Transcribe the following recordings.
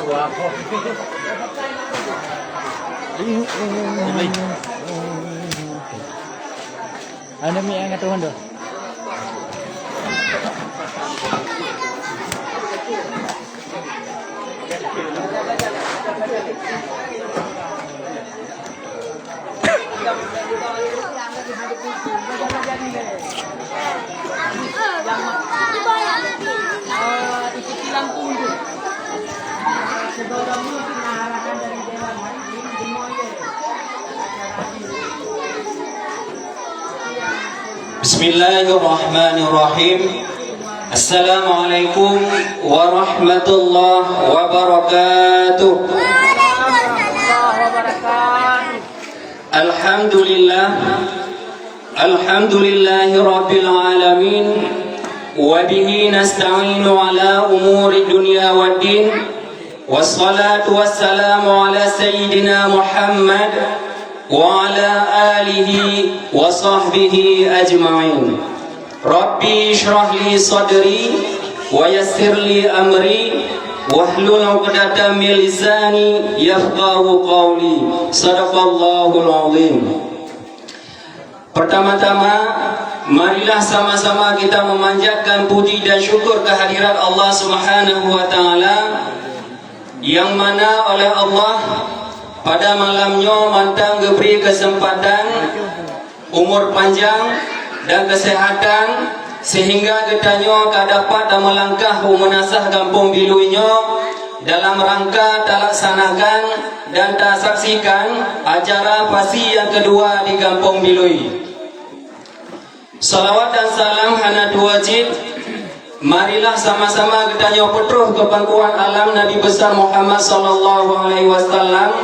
Ano mi ang atuhan do? Bismillahirrahmanirrahim. Assalamualaikum warahmatullahi wabarakatuh. Alhamdulillah, alhamdulillahi rabbil alamin. Wabihi nasta'inu ala umuri dunya waddin. Wassalatu wassalamu ala sayyidina Muhammad wa ala alihi wa sahbihi ajma'in. Rabbi shrah li sadri wa yassir li amri wahlul 'uqdatam min lisani yafqahu qawli. Shadaqallahul 'azim. Pertama-tama, marilah sama-sama kita memanjatkan puji dan syukur kehadirat Allah Subhanahu wa taala, yang mana oleh Allah pada malamnya mantang diberi kesempatan umur panjang dan kesehatan, sehingga kitanya dapat melangkah menasah kampung Biluinya dalam rangka terlaksanakan dan tersaksikan acara pasi yang kedua di kampung Bilui. Salawat dan salam hanat wajib. Marilah sama-sama kitanya petruh ke pangkuan alam Nabi besar Muhammad sallallahu alaihi wasallam,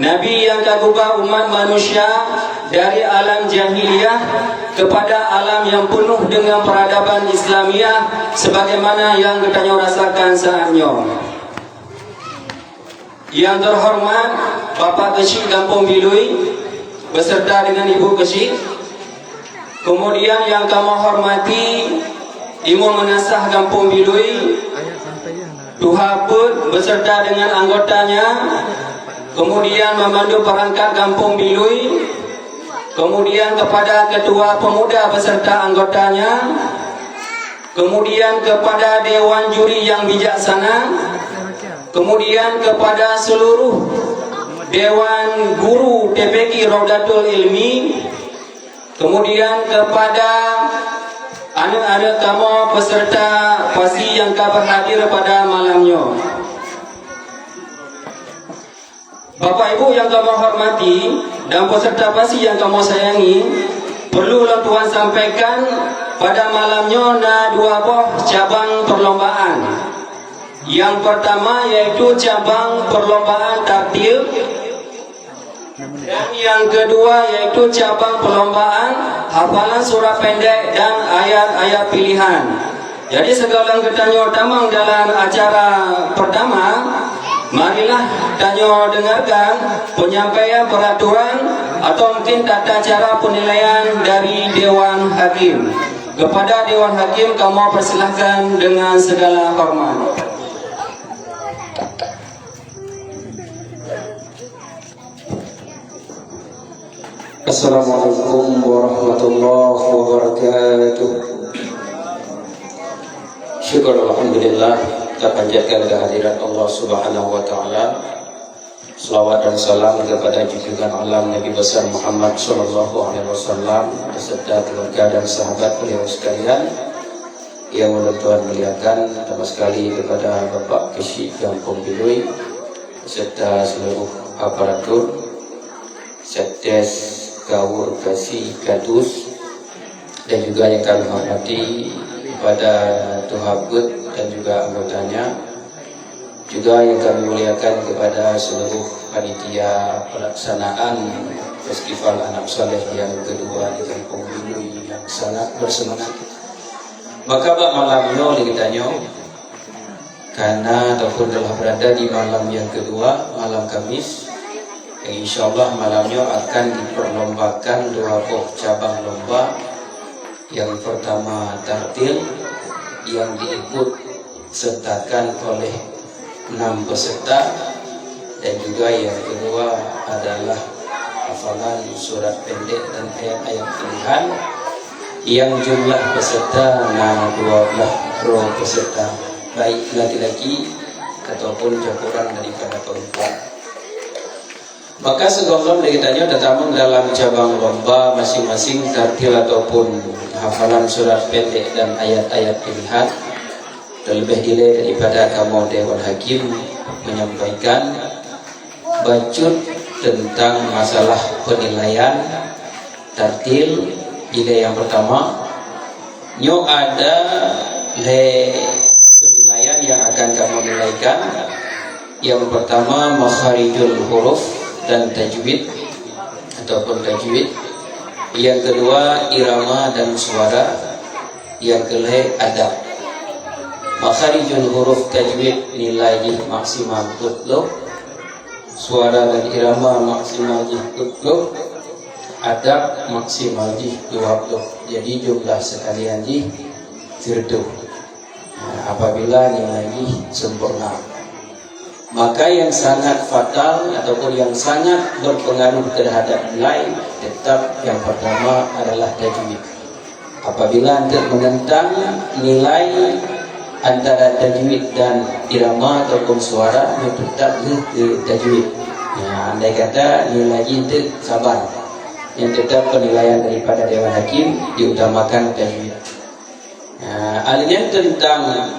Nabi yang kagubah umat manusia dari alam jahiliyah kepada alam yang penuh dengan peradaban Islamiah sebagaimana yang kitanya rasakan saatnya. Yang terhormat Bapak Kecil Kampung Bilui beserta dengan Ibu Kecil, kemudian yang kami hormati Imam Menasah Kampung Bilui, Tuhaput beserta dengan anggotanya, kemudian memandu perangkat Kampung Bilui, kemudian kepada Ketua Pemuda beserta anggotanya, kemudian kepada Dewan Juri yang bijaksana, kemudian kepada seluruh Dewan Guru TPQ Raudatul Ilmi, kemudian kepada anak-anak kamu peserta pasi yang berhadir pada malamnya. Bapak Ibu yang kamu hormati dan peserta pasi yang kamu sayangi, perlu Tuhan sampaikan pada malamnya ada dua buah cabang perlombaan. Yang pertama yaitu cabang perlombaan takdir, dan yang kedua yaitu cabang perlombaan hafalan surah pendek dan ayat-ayat pilihan. Jadi segala ketanya tamang dalam acara pertama, marilah tanya dengarkan penyampaian peraturan atau mungkin tata cara penilaian dari Dewan Hakim. Kepada Dewan Hakim kamu persilahkan dengan segala hormat. Assalamualaikum warahmatullahi wabarakatuh. Syukur alhamdulillah kita panjatkan kehadirat Allah Subhanahu wa taala. Selawat dan salam kepada junjungan alam Nabi besar Muhammad sallallahu alaihi wasallam beserta keluarga dan sahabat beliau sekalian. Yang Tuhan muliakan, pertama sekali kepada Bapak Kecil Kampung Bilui beserta seluruh aparatur Sedes Gawur Gasi Gadus, dan juga yang kami hormati kepada Tuhabut dan juga anggotanya, juga yang kami muliakan kepada seluruh panitia pelaksanaan Festival Anak Saleh yang kedua di Kampung Bilui yang sangat bersemangat. Maka Pak malamnya ditanya karena ataupun telah berada di malam yang kedua, malam Kamis, yang insya Allah malamnya akan diperlombakan dua buah cabang lomba. Yang pertama tartil yang diikut sertakan oleh 6 peserta, dan juga yang kedua adalah hafalan surat pendek dan ayat-ayat pilihan yang jumlah peserta 12 peserta, baik laki-laki ataupun campuran daripada perempuan. Maka segolong kita tertamu dalam cabang lomba masing-masing tartil ataupun hafalan surat pendek dan ayat-ayat pilihan. Terlebih dile daripada kamu Dewan Hakim menyampaikan bacut tentang masalah penilaian tartil. Ide yang pertama, nyo ada penilaian yang akan kamu nilaikan. Yang pertama makharijul huruf dan tajwid ataupun tajwid. Yang kedua irama dan suara. Yang kelima adab. Makharijul huruf tajwid nilai maksimal 20, suara dan irama maksimal 20, adab maksimal 20. Jadi jumlah sekalian di 30. Apabila nilai sempurna, maka yang sangat fatal ataupun yang sangat berpengaruh terhadap nilai tetap yang pertama adalah tajwid. Apabila anda menentang nilai antara tajwid dan irama ataupun suara, tetap ke tajwid. Andai kata nilai itu sabar, yang tetap penilaian daripada Dewan Hakim diutamakan tajwid. Alnya tentang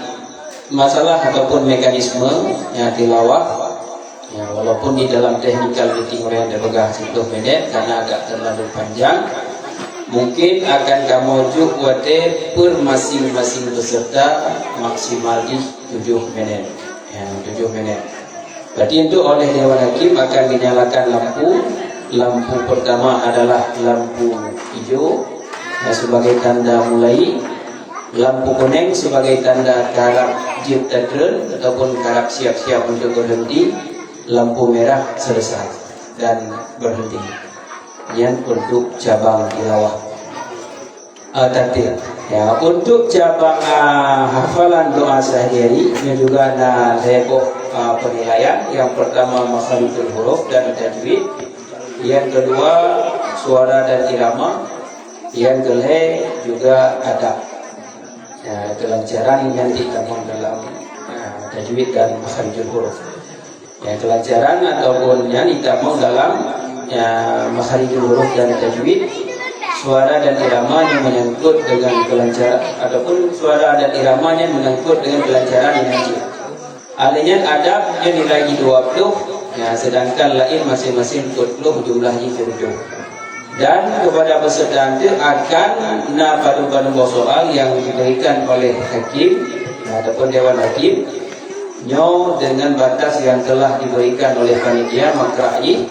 masalah ataupun mekanisme tilawah, walaupun di dalam technical meeting oleh Anda pegang 10 minit karena agak terlalu panjang, mungkin akan kamu ujuk per masing-masing peserta maksimal di 7 menit. 7 menit. Berarti itu oleh Dewan Hakim akan dinyalakan lampu pertama adalah lampu hijau sebagai tanda mulai, lampu kuning sebagai tanda harap jib tadrun ataupun harap siap-siap untuk berhenti, lampu merah selesai dan berhenti. Yang untuk cabang tilawah tartil. Untuk cabang hafalan doa sehari-hari ini juga ada penilaian. Yang pertama makharijul huruf dan tajwid. Yang kedua suara dan irama. Yang kelima juga adab. Kelancaran nanti kamu dalam tajwid dan makharijul huruf. Kelancaran ataupun yang kamu dalam makharijul huruf dan tajwid, suara dan iramanya menyangkut dengan kelancaran ataupun suara dan iramanya menyangkut dengan kelancaran yang nanti. Alanya adab yang nilai 20, sedangkan lain masing-masing 20 jumlahnya 7. Dan kepada peserta itu akan padu-padu soal yang diberikan oleh hakim ataupun Dewan Hakim dengan batas yang telah diberikan oleh panitia makra'i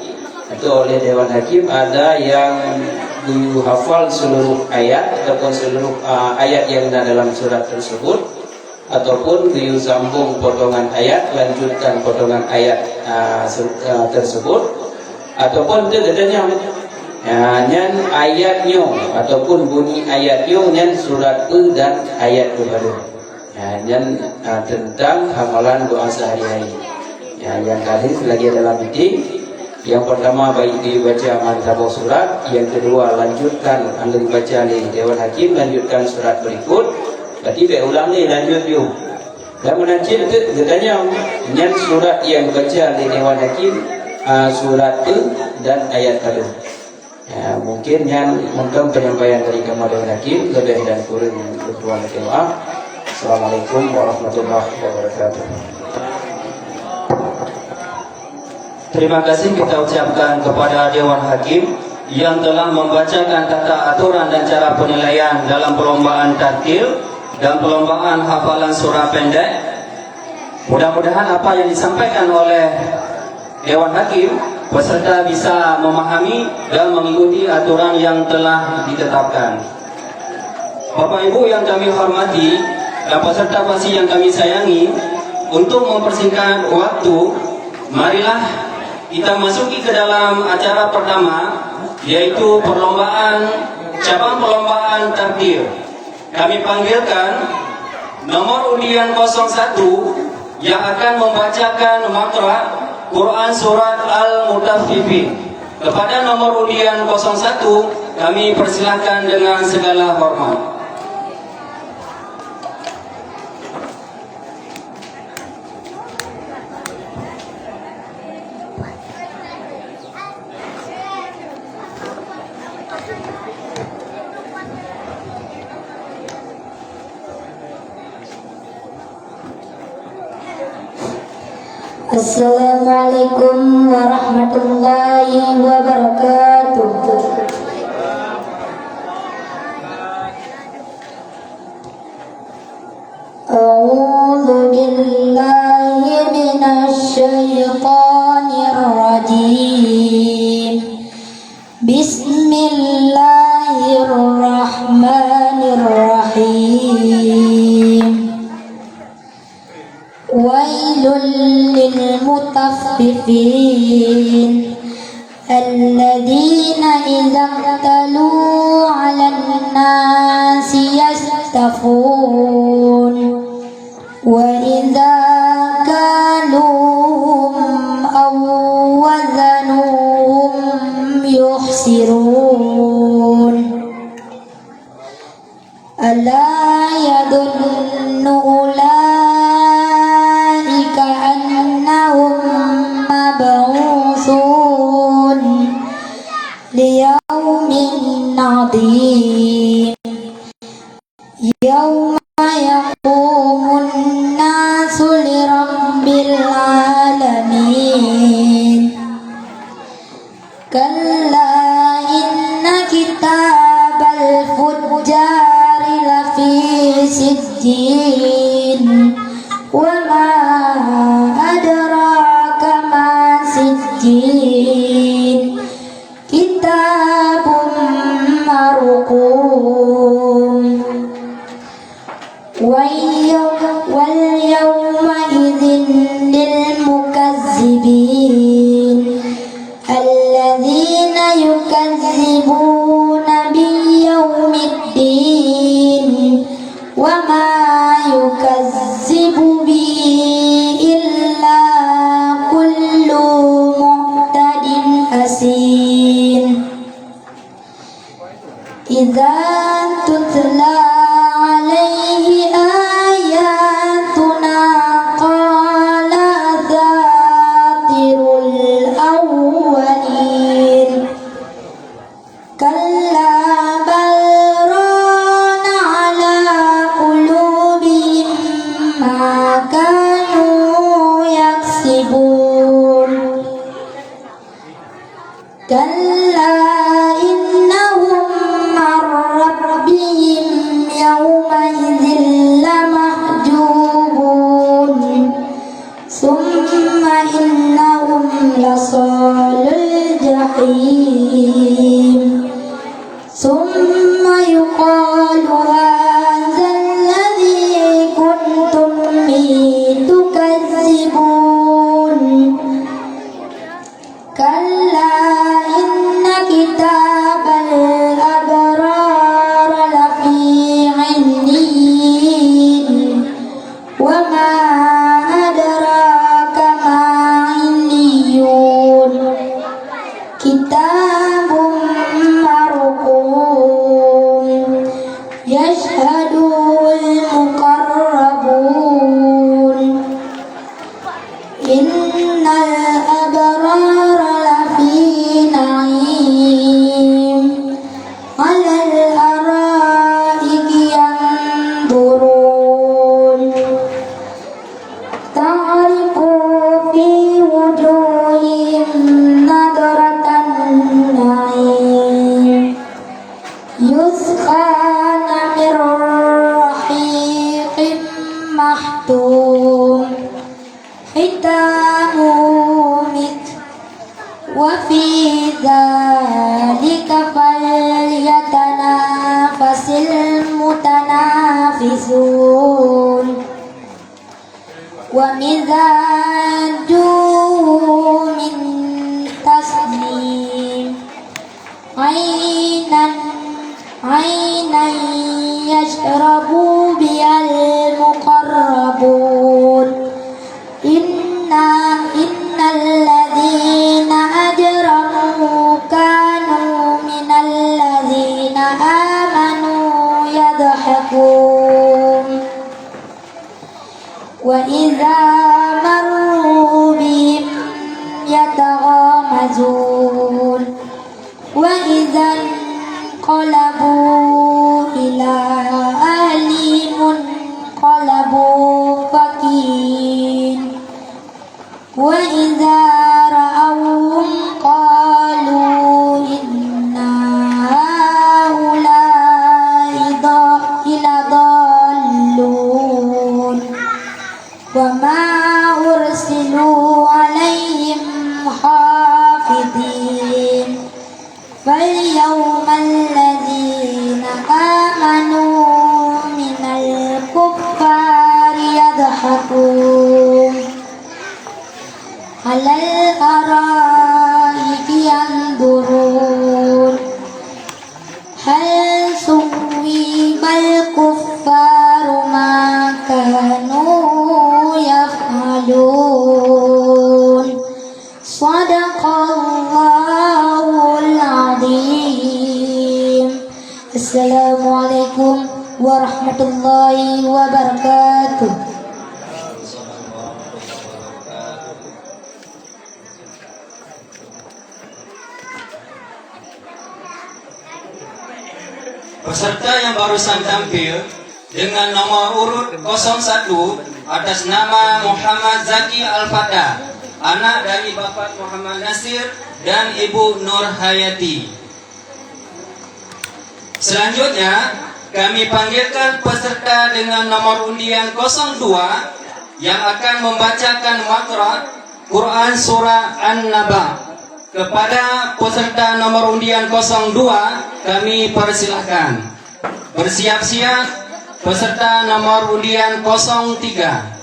itu oleh Dewan Hakim. Ada yang hafal seluruh ayat ataupun seluruh ayat yang ada dalam surat tersebut, ataupun sambung potongan ayat, lanjutkan potongan ayat tersebut, ataupun dedanya nyan ayatnya ataupun bunyi ayatnya nyan surat dan ayat baru. Nyan tentang hafalan doa sehari-hari. Yang tadi lagi dalam meeting. Yang pertama baik dibaca mantabau surat, yang kedua lanjutkan anda dibaca oleh Dewan Hakim, lanjutkan surat berikut. Berarti ulang ni lanjut you. Dan menanjil itu katanya nyan surat yang baca oleh Dewan Hakim, surat dan ayat tadi. Mungkin yang untuk penyampaian dari Kamar Dewan Hakim lebih dan kurang berdoa doa. Assalamualaikum warahmatullahi wabarakatuh. Terima kasih kita ucapkan kepada Dewan Hakim yang telah membacakan tata aturan dan cara penilaian dalam perlombaan tartil dan perlombaan hafalan surah pendek. Mudah-mudahan apa yang disampaikan oleh Dewan Hakim peserta bisa memahami dan mengikuti aturan yang telah ditetapkan. Bapak Ibu yang kami hormati dan peserta pasti yang kami sayangi, untuk mempersingkat waktu, marilah kita masuki ke dalam acara pertama, yaitu cabang perlombaan tartil. Kami panggilkan nomor undian 01 yang akan membacakan makra Quran surat Al-Mutaffifin. Kepada nomor undian 01 kami persilahkan dengan segala hormat. Assalamualaikum warahmatullahi wabarakatuh. A'udzu billahi minasy syaithanir rajim. Bismillahirrahmanirrahim. Wailul lil mutaffifin alladzina idza qtalu 'alan nasi yastafun wa idza kaluhum aw wazanuhum yukhsirun. Ala yadunnu liyaumin 'adzim yauma yaqumun nasu lirabbil alamin. Kalla inna kitabal fujjari lafi sijjin wa ma adraka ma sijjin kitabun marqum wal yawma idzin lil mukazzibin alladzina yukazzibuna biyaumiddin wa ma yukazzibu bi illa kullu mu'tadin asin. Idza tutla alaihi ayatuna qala dzatirul awwalin kalla bal rana ala qulubihim ma kanu yaksibun. Kalla innahum rabbihim yawma idzin lamahjubun summa innahum lasalul jahim summa yuqalu hadzal ladzi kuntum bihi tukazzibun. Kalla inna kitabal abrar lafi 'illiyin wa ma adraka ma 'illiyun kitabun marqum yashhadul muqarrabun. Innal abrara lafi na'im 'alal araiki yanzurun ta'rifu fi wujuhihim nadratan na'im yusqana min rahiqin mahtum hitamu misk wa fi dzalika falyatanafasil mutanafisun wa mizajuhu min tasnim aynan yashrabu bihal muqarrabun وإذا مروا بهم يتغامزون وإذا انقلبوا إلى أهلهم انقلبوا فكين وإذا رأوهم قالوا إن هؤلاء لضالون وما أرسلوا عليهم حافظين فاليوم الذين آمنوا من الكفار يضحكون على الأرائك ينظرون هل ثوب الكفار ما كانوا يفعلون صدق الله العظيم. Assalamualaikum warahmatullahi wabarakatuh. Peserta yang barusan tampil dengan nomor urut 01 atas nama Muhammad Zaki Al-Fatah, anak dari Bapak Muhammad Nasir dan Ibu Nur Hayati. Selanjutnya kami panggilkan peserta dengan nomor undian 02 yang akan membacakan makhraj Quran Surah An-Naba. Kepada peserta nomor undian 02 kami persilahkan bersiap-siap. Peserta nomor undian 03.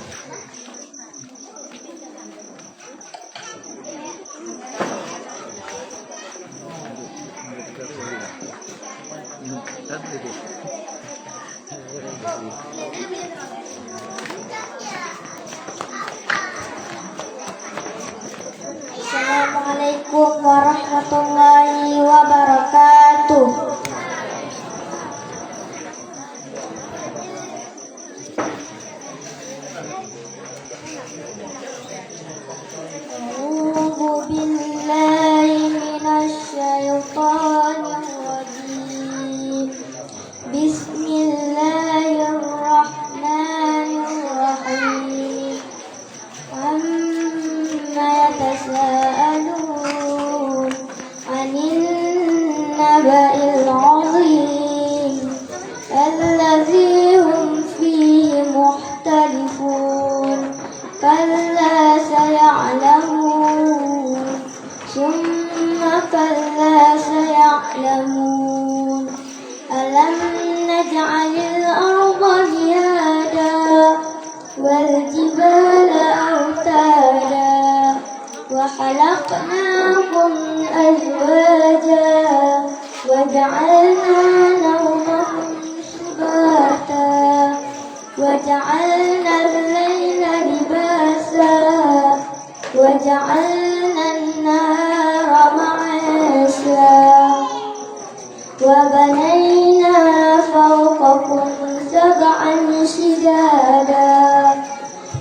Assalamualaikum warahmatullahi wabarakatuh. A'udzu billahi minasy syaithanir rajim. Bismillahirrahmanirrahim. Amma yatasaalun 'anil naba'il 'azim alladzi hum fihi mukhtalifun. Kalla saya'lamun summa kalla saya'lamun alam naj'alil arda mihada wal jibala awtada wa khalaqnakum azwaja wa ja'alna nawmakum subata wa ja'alna al-layla libasa wa ja'alna an-nahara ma'asha wa banayna fawqakum sab'an shidada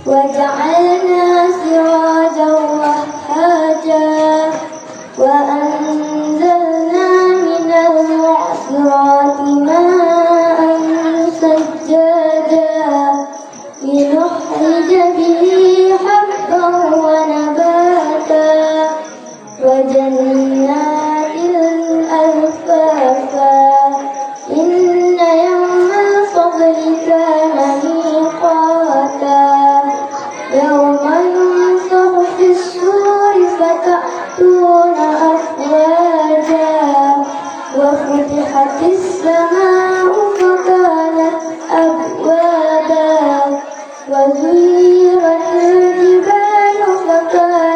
wa ja'alna sirajan wahhaja wa anzalna minal mu'sirati ma'an sajjada linukhrij bihi habban wa nabata wa jannatin alfafa inna yawmal fadli kana miqata yawma yunfakhu fis-suri fata'tuna afwaja wa futihatis samaa'u fakanat abwaba wa zuyiratil jibalu fakanat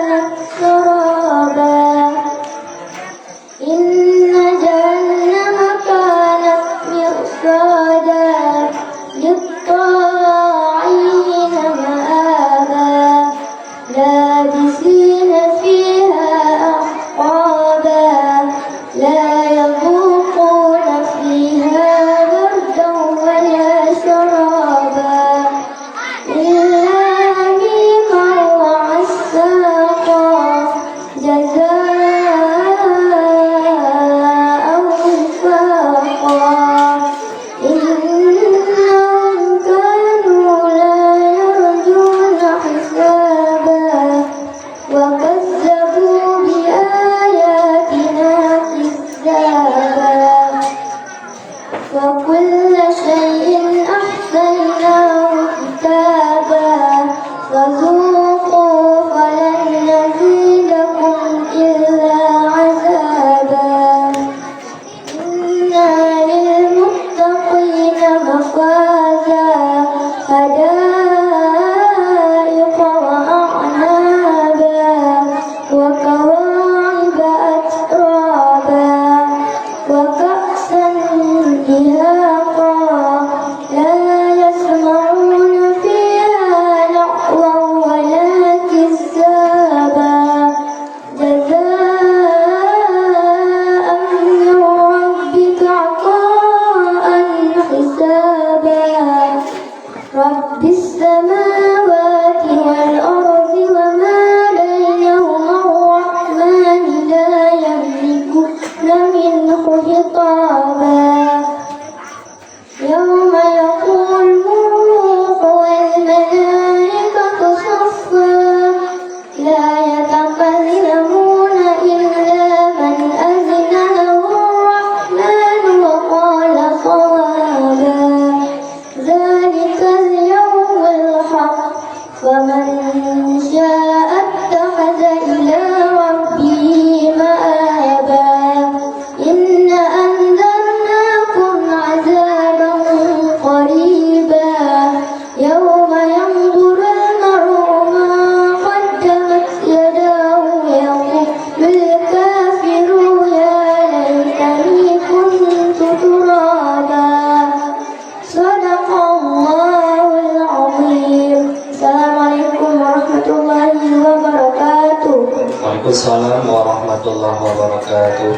فمن شاء اتخذ إلى ربه مآبا إنا أنذرناكم عذابا قريبا يوم ينظر المرء ما قدمت يداه يقول الكافر يا ليتني كنت ترابا صدق الله العظيم. Assalamualaikum warahmatullahi wabarakatuh. Waalaikumsalam warahmatullahi wabarakatuh.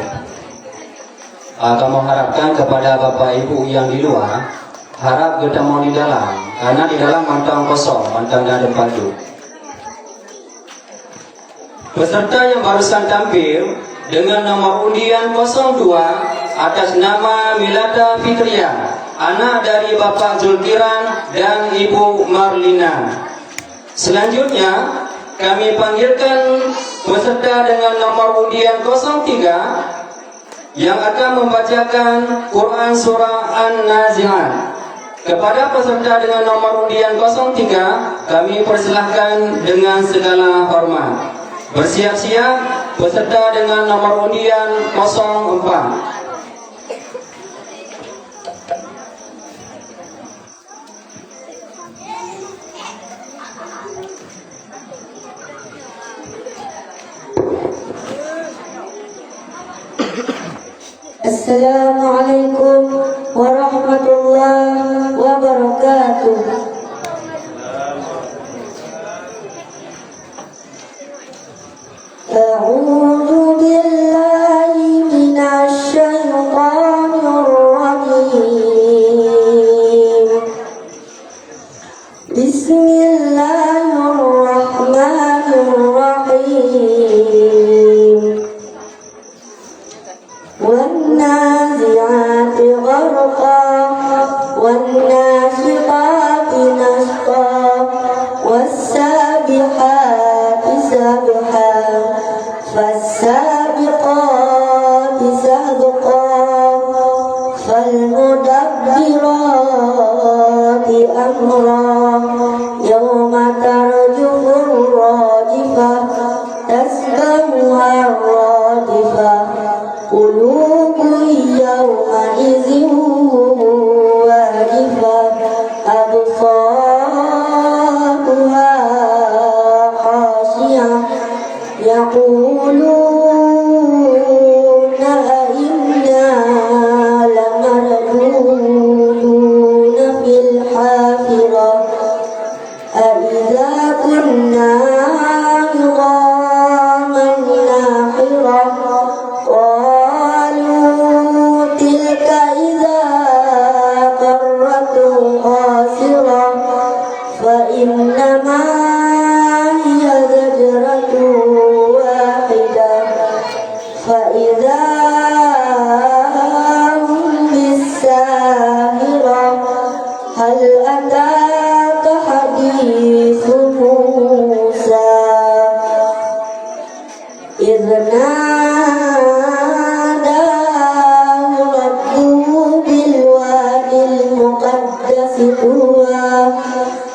Kami harapkan kepada Bapak Ibu yang di luar, harap kita mau di dalam, karena di dalam mantang kosong, mantang ada padu. Peserta yang barusan tampil dengan nomor undian 02 atas nama Milada Fitriah, anak dari Bapak Zulkiran dan Ibu Marlina. Selanjutnya kami panggilkan peserta dengan nomor undian 03 yang akan membacakan Quran Surah An-Nazi'at. Kepada peserta dengan nomor undian 03 kami persilahkan dengan segala hormat. Bersiap-siap peserta dengan nomor undian 04. Assalamualaikum warahmatullahi wabarakatuh. A'udzu billahi minasy syaithanir rajim. Bismillahirrahmanirrahim. والنازعات غرقا والناشطات نشطا والسابحات سبحا فالسابقات سبقا فالمدبرات أمرا يوم ترجف الراجفة تتبعها الرادفة قلوب يومئذ واجفة أبصارها خاشعة يقولون أئنا لمردودون في الحافرة أئذا كنا عظاما ناخرة قالوا تلك إذا قرة خاسرة فإنما هي زجرة واحدة فإذا هم بالساهرة هل أتاك حديث موسى إذ ناداه ربه بالوادي المقدس طوى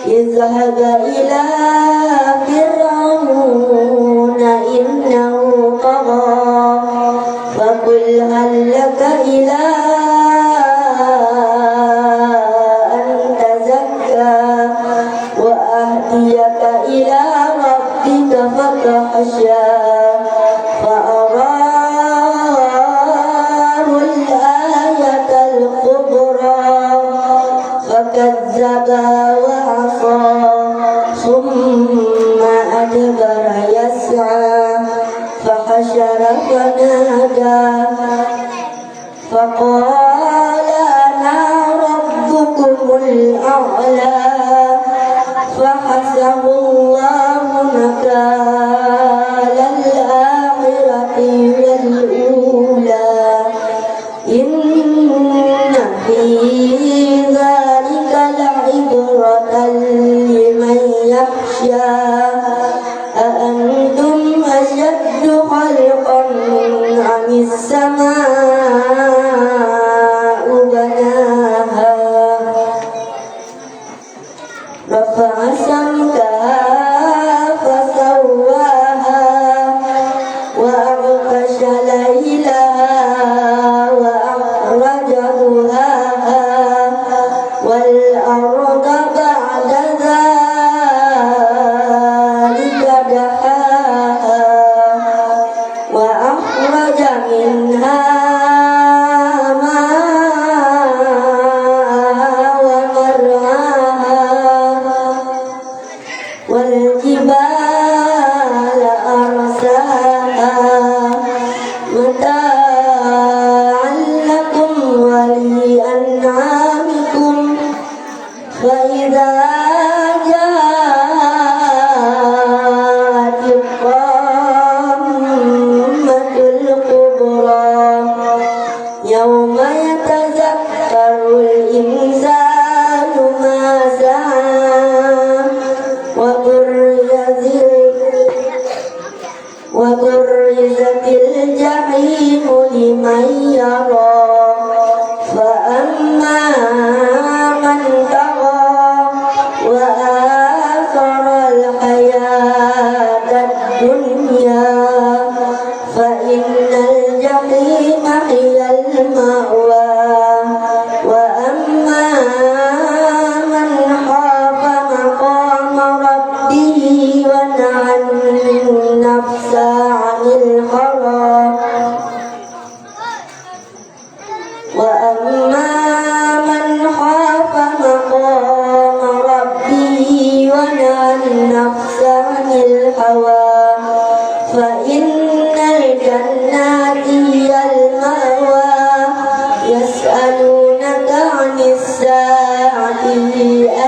اذهب إلى فرعون إنه طغى فقل هل لك إلى أن تزكى وأهديك إلى ربك فتخشى فأراه الآية الكبرى فكذب وعصى ثم أدبر يسعى فحشر فنادى فقال أنا ربكم الأعلى فحسبه الله نكال الآخرة والأولى إن في ذلك لعبرة لمن يخشى أأنتم أشد خلقا أم السماء بناها رفع سمكها والجبال أرساها متاعا لكم ولأنعامكم فإذا جاءت الطامة الكبرى يوم يتذكر الإنسان ما سعى وبرزت الجحيم لمن يرى فأما من طغى وآثر الحياة الدنيا فإن الجحيم هي المأوى وأما من خاف مقام ربه ونهى النفس عن الهوى وأما من خاف مقام ربه ونهى النفس عن الهوى فإن الجنة هي المأوى يسألونك عن الساعة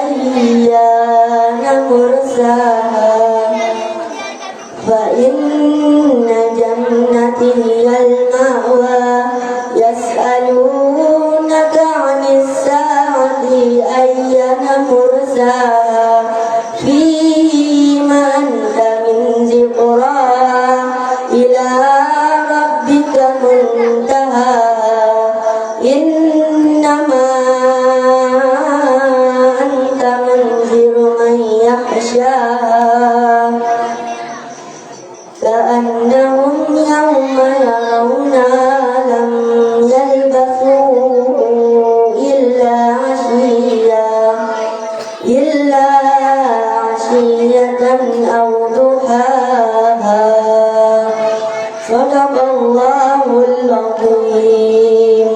أيان مرساها فإن جنتي هي المأوى يسألونك عن الساعة أيان مرساها فيما أنت من ذكراها إلى ربك منتهاها إنما أنت منذر من يخشاها كأنهم يوم يرونها لم يلبثوا إلا عشية أو ضحاها صدق الله العظيم.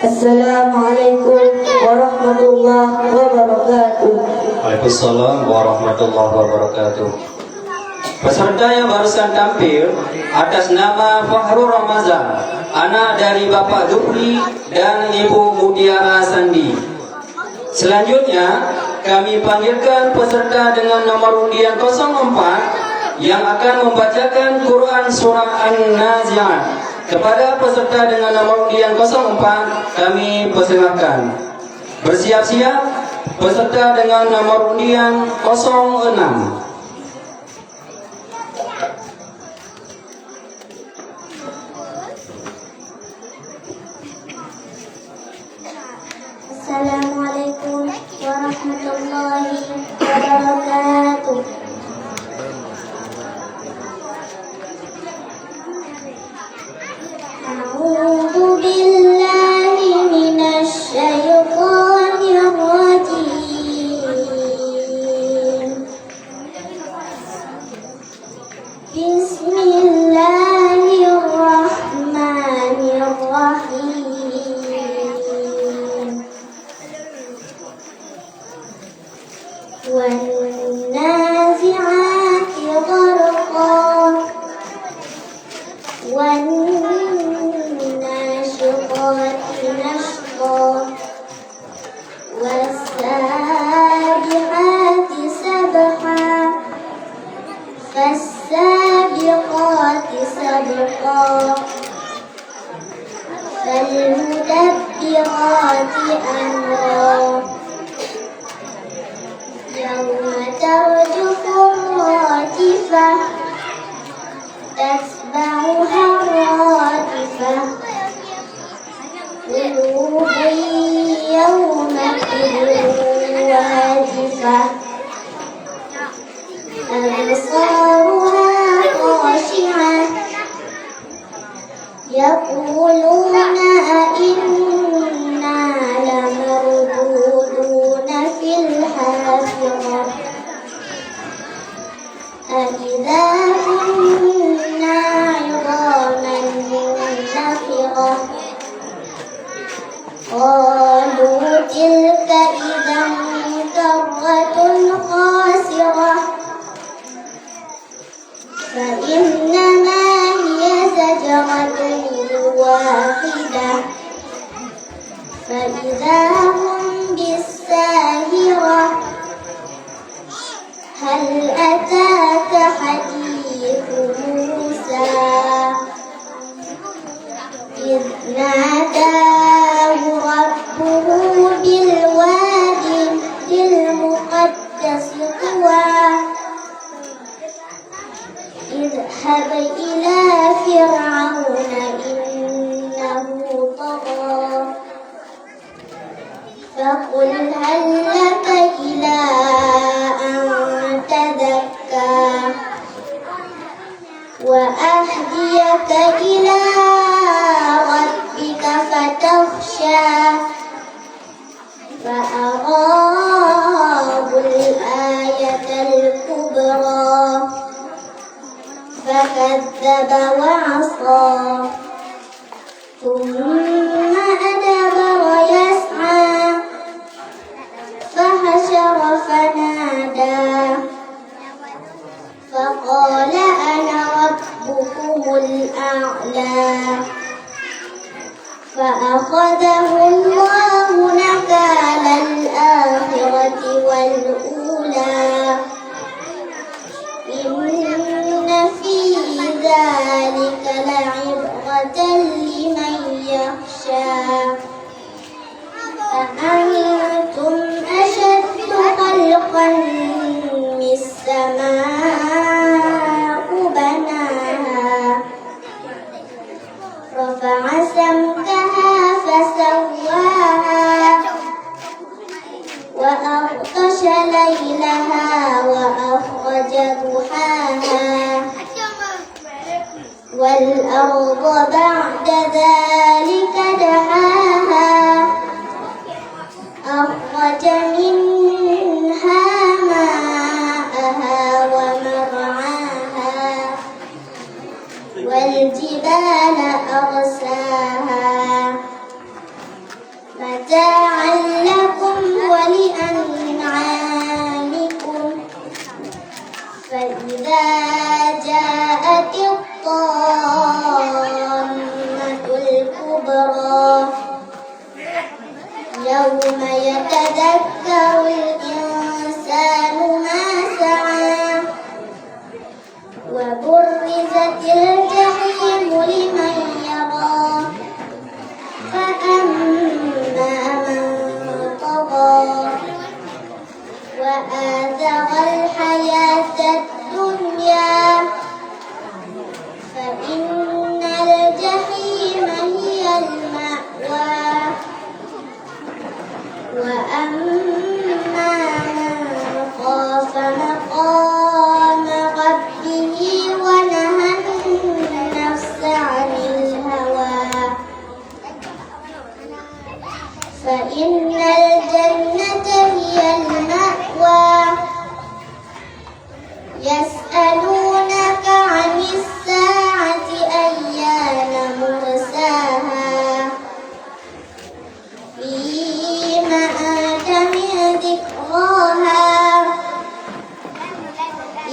السلام عليكم ورحمة الله وبركاته. Waalaikumsalam warahmatullahi wabarakatuh. Peserta yang barusan tampil atas nama Fahrul Ramazan, anak dari Bapak Dukri dan Ibu Mutiara Sandi. Selanjutnya kami panggilkan peserta dengan nomor undian 04 yang akan membacakan Quran Surah An-Nazi'at. Kepada peserta dengan nomor undian 04 kami persilakan bersiap-siap. Peserta dengan nomor undian 06. Assalamualaikum warahmatullahi wabarakatuh. A'udzu billahi minasy syaithanir rajim. Bismillahirrahmanirrahim. والنازعات غرقا والناشطات نشطا والسابحات سبحا فالسابقات سبقا فالمدبرات أمرا يوم ترجف الراجفة تتبعها الرادفة قلوب يومئذ واجفة أبصارها خاشعة يقولون أئنا لمردودون في الحافرة أإذا كنا عظاما نخرة قالوا تلك إذا كرة خاسرة هل أتاك حديث موسى إذ ناداه ربه بالوادي المقدس طوى اذهب إلى فرعون إنه طغى فقل هل لك إلى أن تزكى وأهديك إلى ربك فتخشى فأراه الآية الكبرى فكذب وعصى ثم أدبر يسعى فحشر فنادى فقال أنا ربكم الأعلى فأخذه الله نكال الآخرة والأولى إن في ذلك لعبرة لمن يخشى أأنتم أشد خلقا من السماء بناها رفع سمكها فسواها وأغطش ليلها وأخرج ضحاها والأرض بعد ذلك دحاها أخرج منها ماءها ومرعاها والجبال أرساها متاعا لكم ولأنعامكم فإذا جاءت الطامة الكبرى يوم يتذكر الإنسان ما سعى وبرزت الجحيم لمن يرى فأما من طغى وآثر الحياة الدنيا فإن الجحيم هي المأوى وأما من خاف مقام ربه ونهى النفس عن الهوى فإن الجنة هي المأوى يسألونك عن الساعة أيان مرساها فيما أنت من ذكراها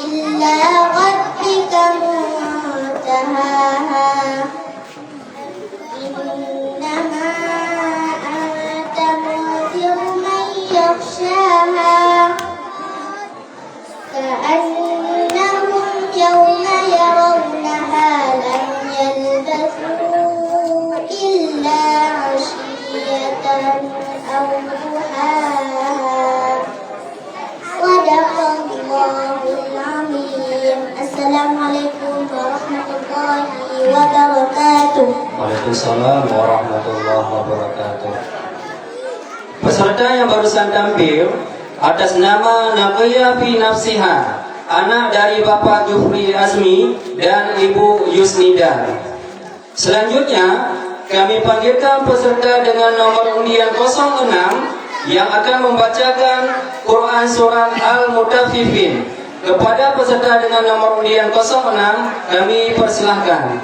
إلا ربك منتهاها إنما أنت منذر من يخشاها كأنهم يوم يرونها لم يلبثوا إلا عشية أو ضحاها صدق الله العظيم. السلام عليكم ورحمة الله وبركاته. Waalaikumsalam warahmatullahi wabarakatuh. Peserta yang barusan tampil atas nama Naqiyah fi Nafsiha, anak dari Bapak Jufri Azmi dan Ibu Yusnida. Selanjutnya kami panggilkan peserta dengan nomor undian 06 yang akan membacakan Quran Surat Al-Mutaffifin. Kepada peserta dengan nomor undian 06 kami persilahkan.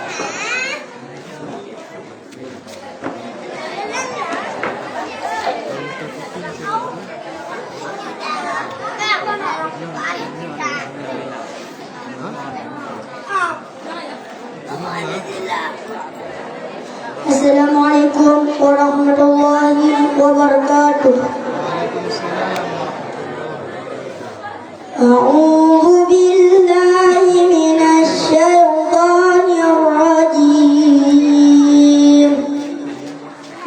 Assalamualaikum warahmatullahi wabarakatuh. أعوذ بالله من الشيطان الرجيم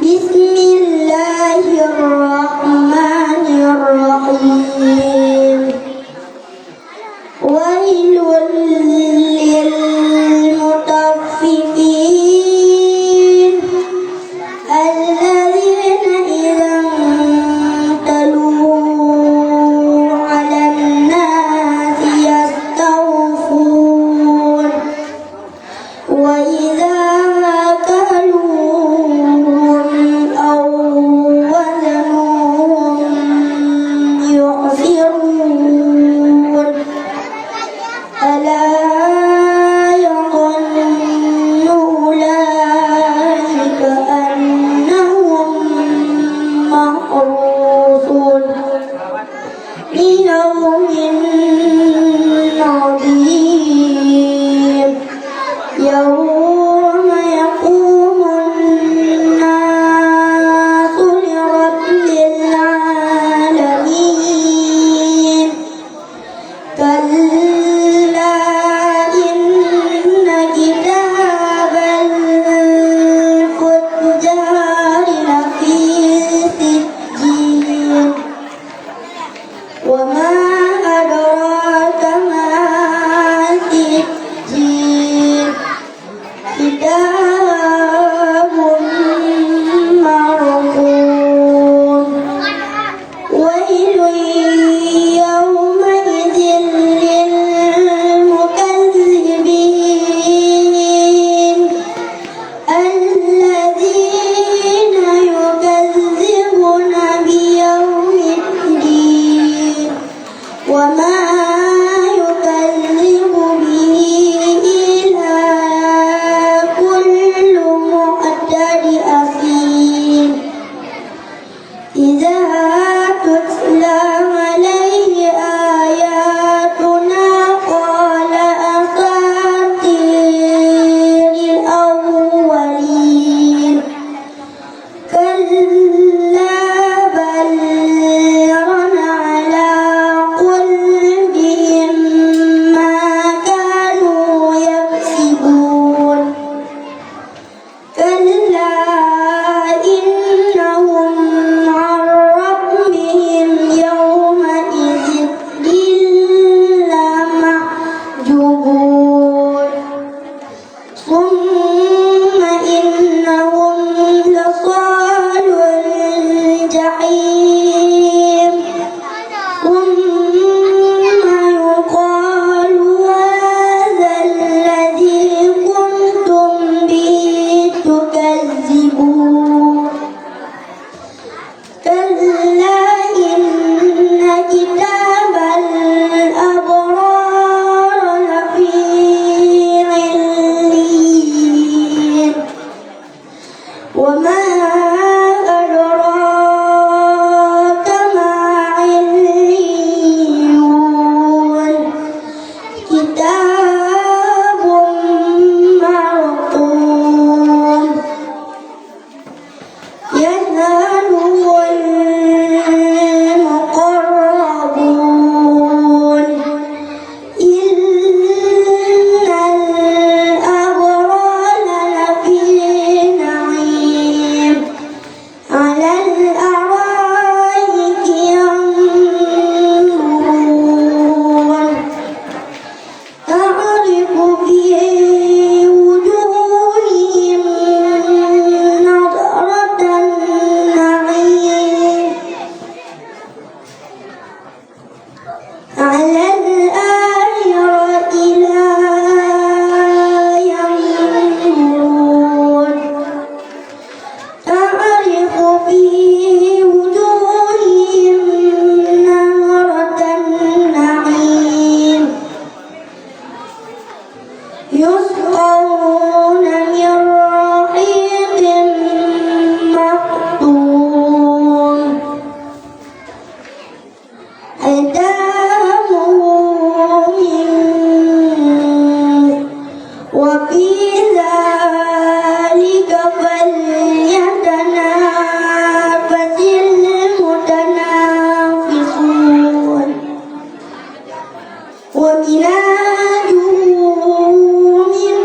بسم الله الرحمن الرحيم ويل للمطففين الذين إذا انتلوا على الناس يستوفون وإذا كالوهم أو وزنوهم يخسرون ألا يظن أولئك أنهم مبعوثون ليوم عظيم يوم يقوم الناس لرب العالمين كلا إن كتاب الفجار لفي سجين وما أدراك ما سجين كتاب مرقوم ويل يومئذ للمكذبين ومزاجه من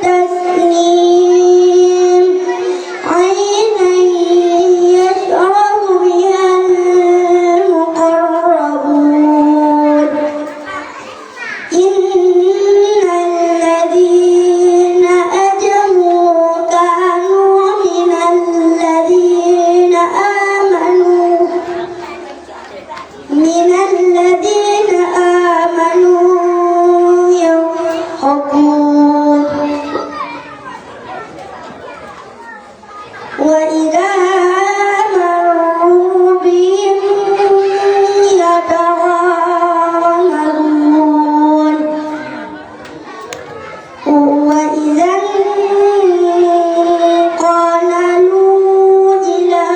تسنيم عينا يشرب بها المقربون إن الذين أجرموا كانوا من الذين آمنوا يضحكون وإذا مروا بهم يتغامزون وإذا انقلبوا إلى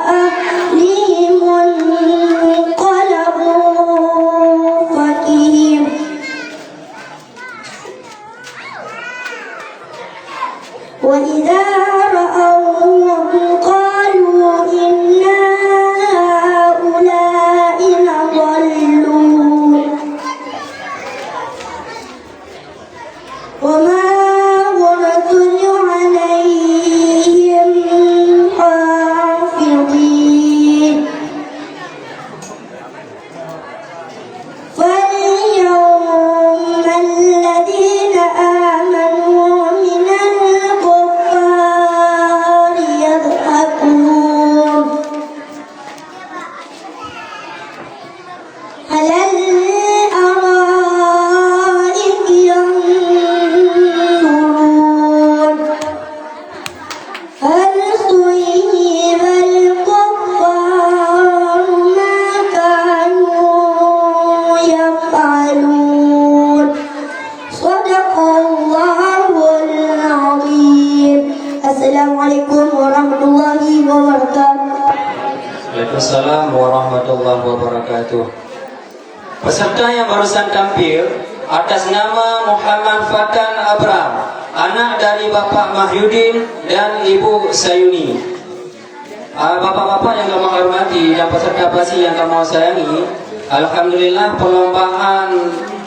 أهلهم انقلبوا فكهين وإذا رأوهم قالوا إن هؤلاء لضالون وما أرسل عليهم حافظين فاليوم الذين آمنوا من الكفار يضحكون على الأرائك ينظرون هل ثوب الكفار ما كانوا يفعلون صدق الله العظيم. Assalamualaikum warahmatullahi wabarakatuh. Waalaikumsalam warahmatullahi wabarakatuh. Peserta yang barusan tampil atas nama Muhammad Fatan Abram, anak dari Bapak Mahyudin dan Ibu Sayuni. Bapak-bapak yang kami hormati dan peserta pasi yang kami sayangi, alhamdulillah perlombaan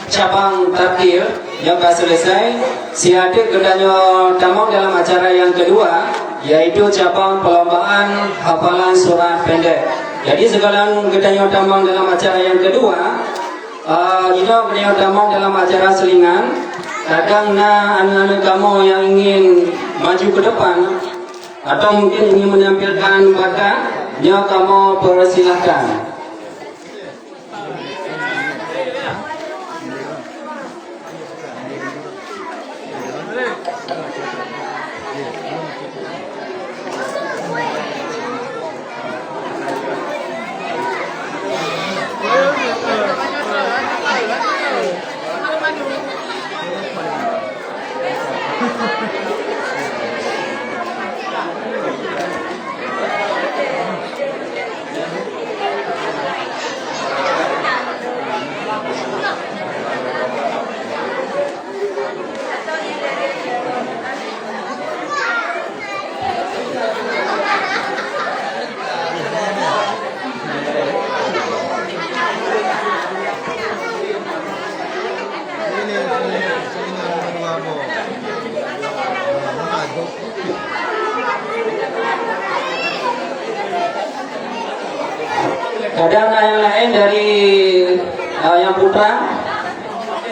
cabang takdir yang telah selesai. Siadik kedanyo tamang dalam acara yang kedua, yaitu cabang perlombaan hafalan surah pendek. Jadi segala kedanyo tamang dalam acara yang kedua, ini kedanyo tamang dalam acara selingan. Kadang anak-anak kamu yang ingin maju ke depan atau mungkin ingin menampilkan bakat, ya kamu persilahkan. Kadang yang lain dari yang putra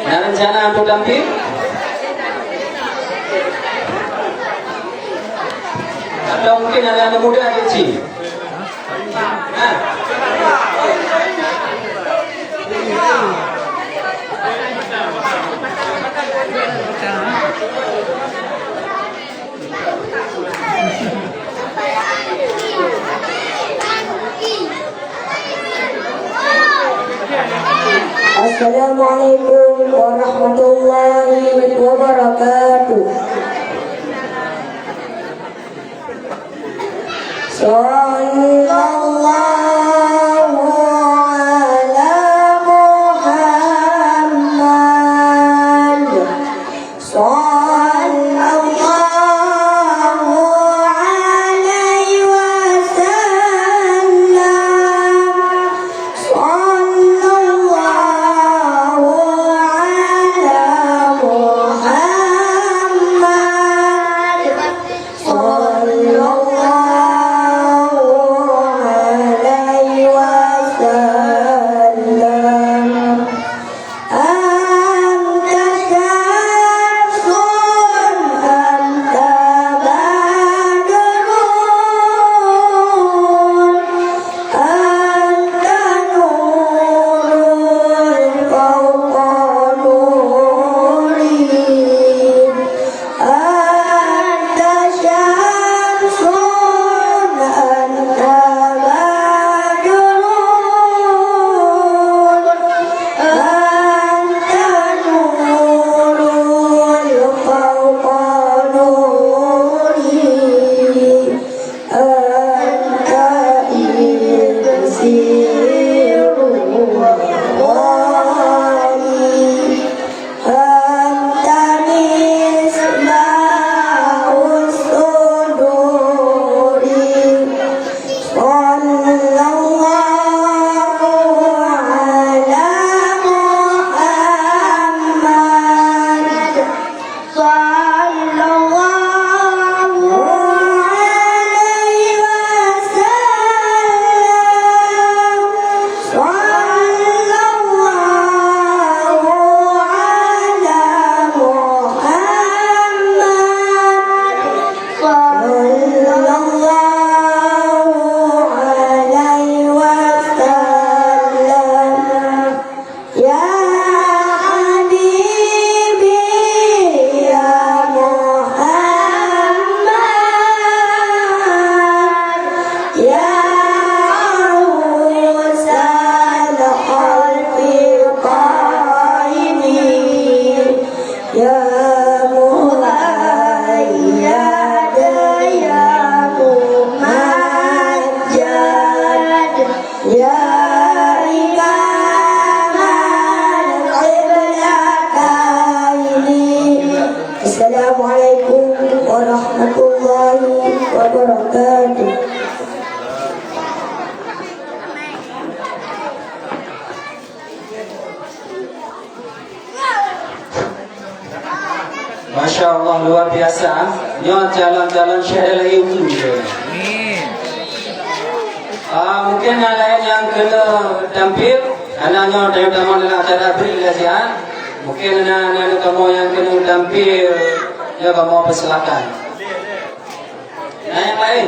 ada rencana untuk tampil? Atau mungkin ada anak muda di sini? Assalamualaikum warahmatullahi wabarakatuh. Sallallahu ala Muhammad. Sallallahu alaihi wasallam. Sallallahu Masya Allah, luar biasa. Nyo jalan-jalan syahid lagi untuk dia. Mungkin yang lain yang kena tampil, anaknya dari taman dalam acara berilazian. Mungkin anak-anak kamu yang kena tampil, ya kamu persilakan. Nah yang lain.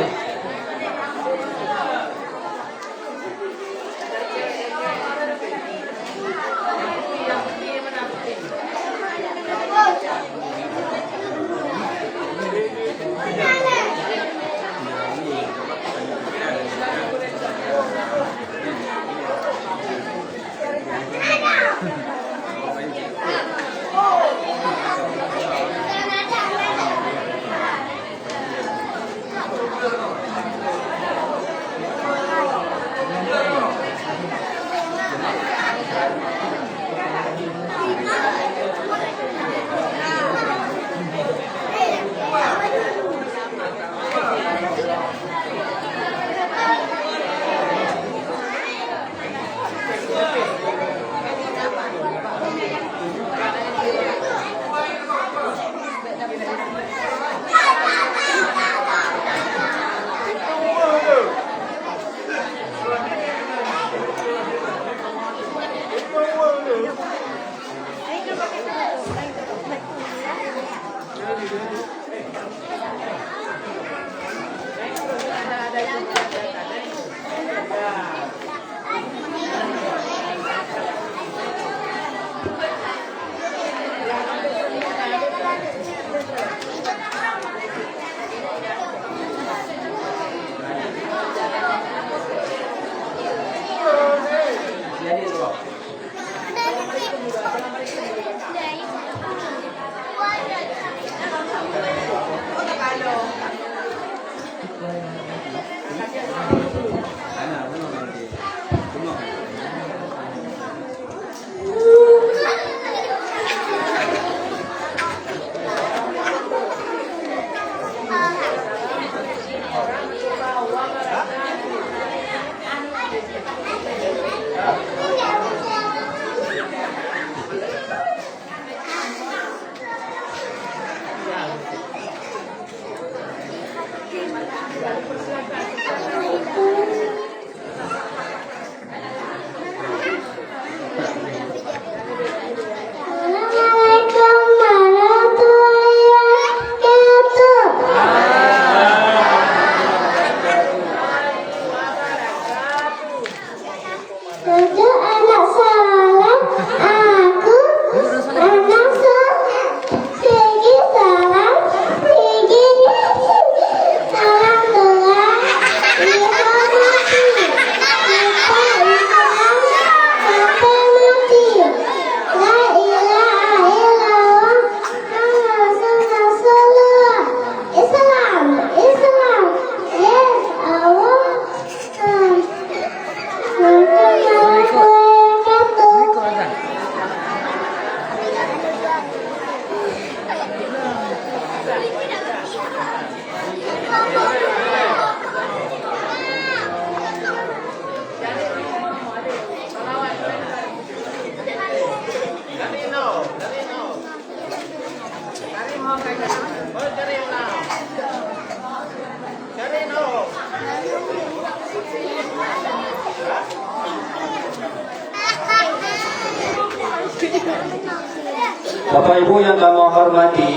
Bapak Ibu yang kamu hormati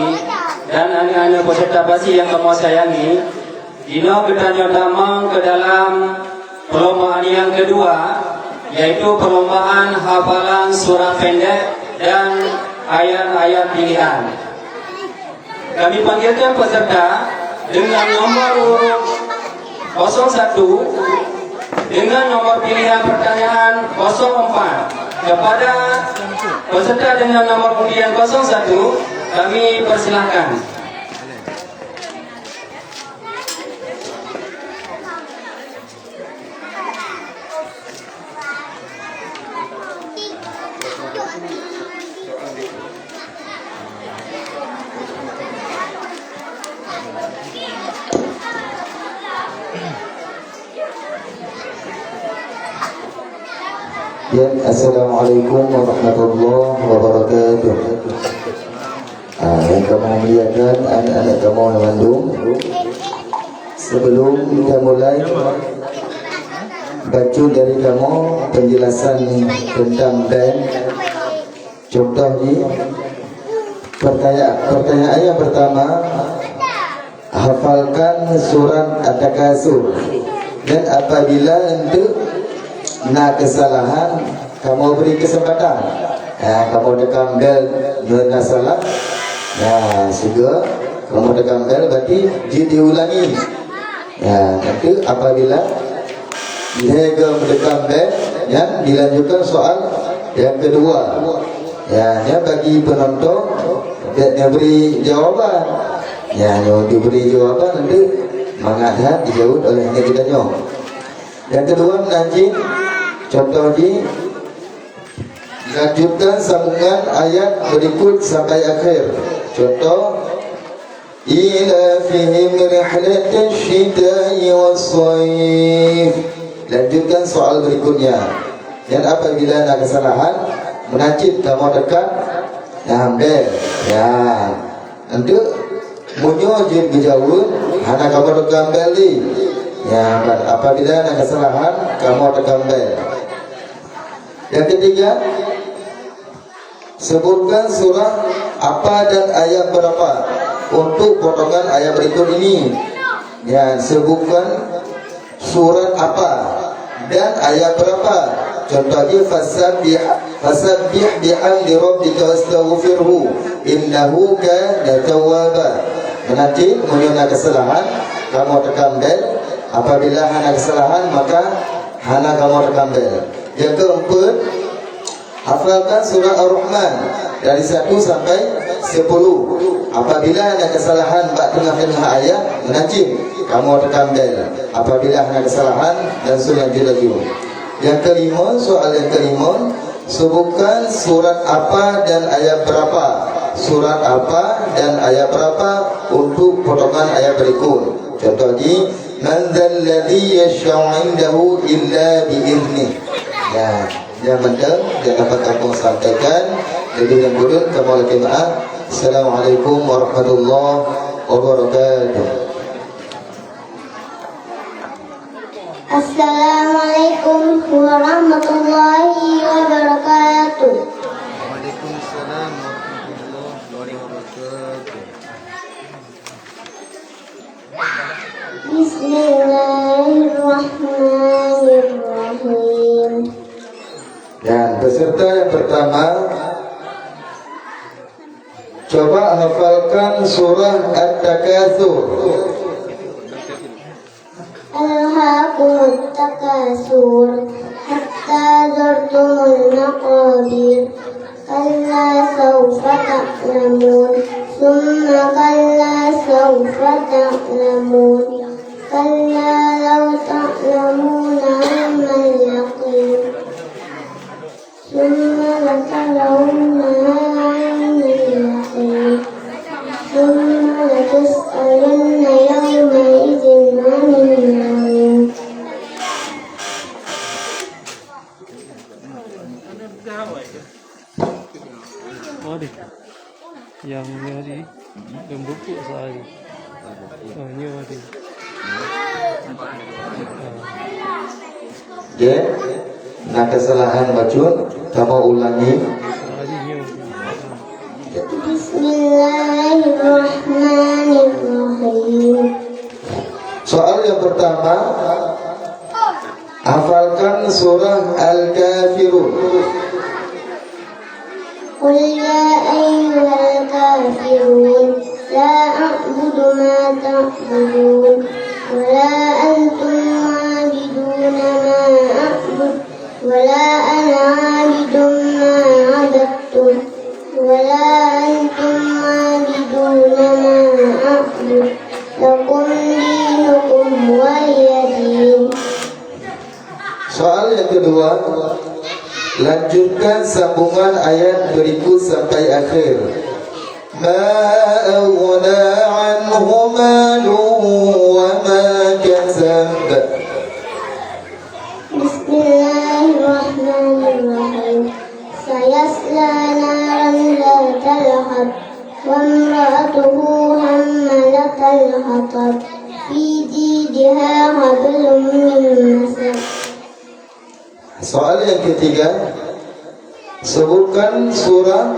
dan anak-anak peserta basi yang kamu sayangi, dino kita nyodamang ke dalam perlombaan yang kedua, yaitu perlombaan hafalan surah pendek dan ayat-ayat pilihan. Kami panggilkan peserta dengan nomor urut 01 dengan nomor pilihan pertanyaan 04. Kepada peserta dengan nomor undian 01, kami persilahkan. Ya, Assalamualaikum warahmatullahi wabarakatuh. Yang kamu muliakan anak-anak kamu yang mandung. Sebelum kita mulai, baca dari kamu penjelasan tentang band. Contoh ni, pertanyaan yang pertama, hafalkan surat At-Takasur. Dan apabila untuk nak kesalahan, kamu beri kesempatan. Kamu tekan bel nak salah. Juga kamu tekan bel berarti diulangi. Nanti apabila dia mendekat bel, dilanjutkan soal yang kedua. Dia bagi penonton dia beri jawapan. Yang diberi jawapan nanti mengadakan dijawab oleh kita nyok. Yang kedua menanjing. Contoh ni, lanjutkan sambungan ayat berikut sampai akhir. Contoh, ila fihim rihlatash shita'i was-shayf. Lanjutkan soal berikutnya. Dan apabila ada kesalahan, menacit kamu tekan ambil. Untuk menyujud berjawab, hanya kamu tekan beli. Apabila ada kesalahan, kamu tekan bel. Yang ketiga, sebutkan surah apa dan ayat berapa untuk potongan ayat berikut ini. Sebutkan surat apa dan ayat berapa. Contohnya fasabbih bihamdi rabbika wastaghfirhu innahu kana tawwaba. Nanti menyuna kesalahan, kamu tekan bel. Apabila hana kesalahan, maka hana kamu tekan bel. Yang keempat, hafalkan surah Ar-Rahman dari 1 sampai 10. Apabila ada kesalahan bak tengah-tengah ayat, menacim, kamu tekan bel. Apabila ada kesalahan dan selanjutnya lagi. Yang kelima, soal yang kelima, sebutkan surat apa dan ayat berapa. Surat apa dan ayat berapa untuk potongan ayat berikut. Contoh ni, man dzalladzi yashfa'u 'indahu illa bi'idzni. Yang penting yang dapat kamu sampaikan. Jadi yang buruk kamu lagi maaf. Assalamualaikum warahmatullahi wabarakatuh. Assalamualaikum warahmatullahi wabarakatuh. Waalaikumsalam warahmatullahi wabarakatuh. Bismillahirrahmanirrahim. Dan peserta yang pertama, coba hafalkan surah At-Takatsur. Alhaakumut takasur hatta zurtumul maqabir. Kalla sawfa ta'lamun, summa kalla sawfa ta'lamun. Kalla law ta'lamuna 'ilmal yaqin, summa latarawunnaha 'ainal yaqin, summa latus'alunna yawma idzin 'anil na'im. Yang ni tadi, yang bukuk sehari. Ni tadi. Nak kesalahan bacun, kamu ulangi. Bismillahirrahmanirrahim. Soal yang pertama, hafalkan surah Al-Kafirun. Qul ya ayyuhal kafirun la a'budu ma ta'budun wa la antum 'abiduna ma a'bud wa la ana 'abidun ma 'abadtum wa la antum 'abiduna ma a'bud lakum dinukum waliya din. Soal yang kedua, lanjutkan sambungan ayat berikut sampai akhir. Ma aghna 'anhu maluhu wa ma kasab. Bismillahirrahmanirrahim. Sayasla naran la talhab wa imra'atuhu امرأته حمالة الحطب في جيدها حبل من مسد. Soal yang ketiga, sebutkan surah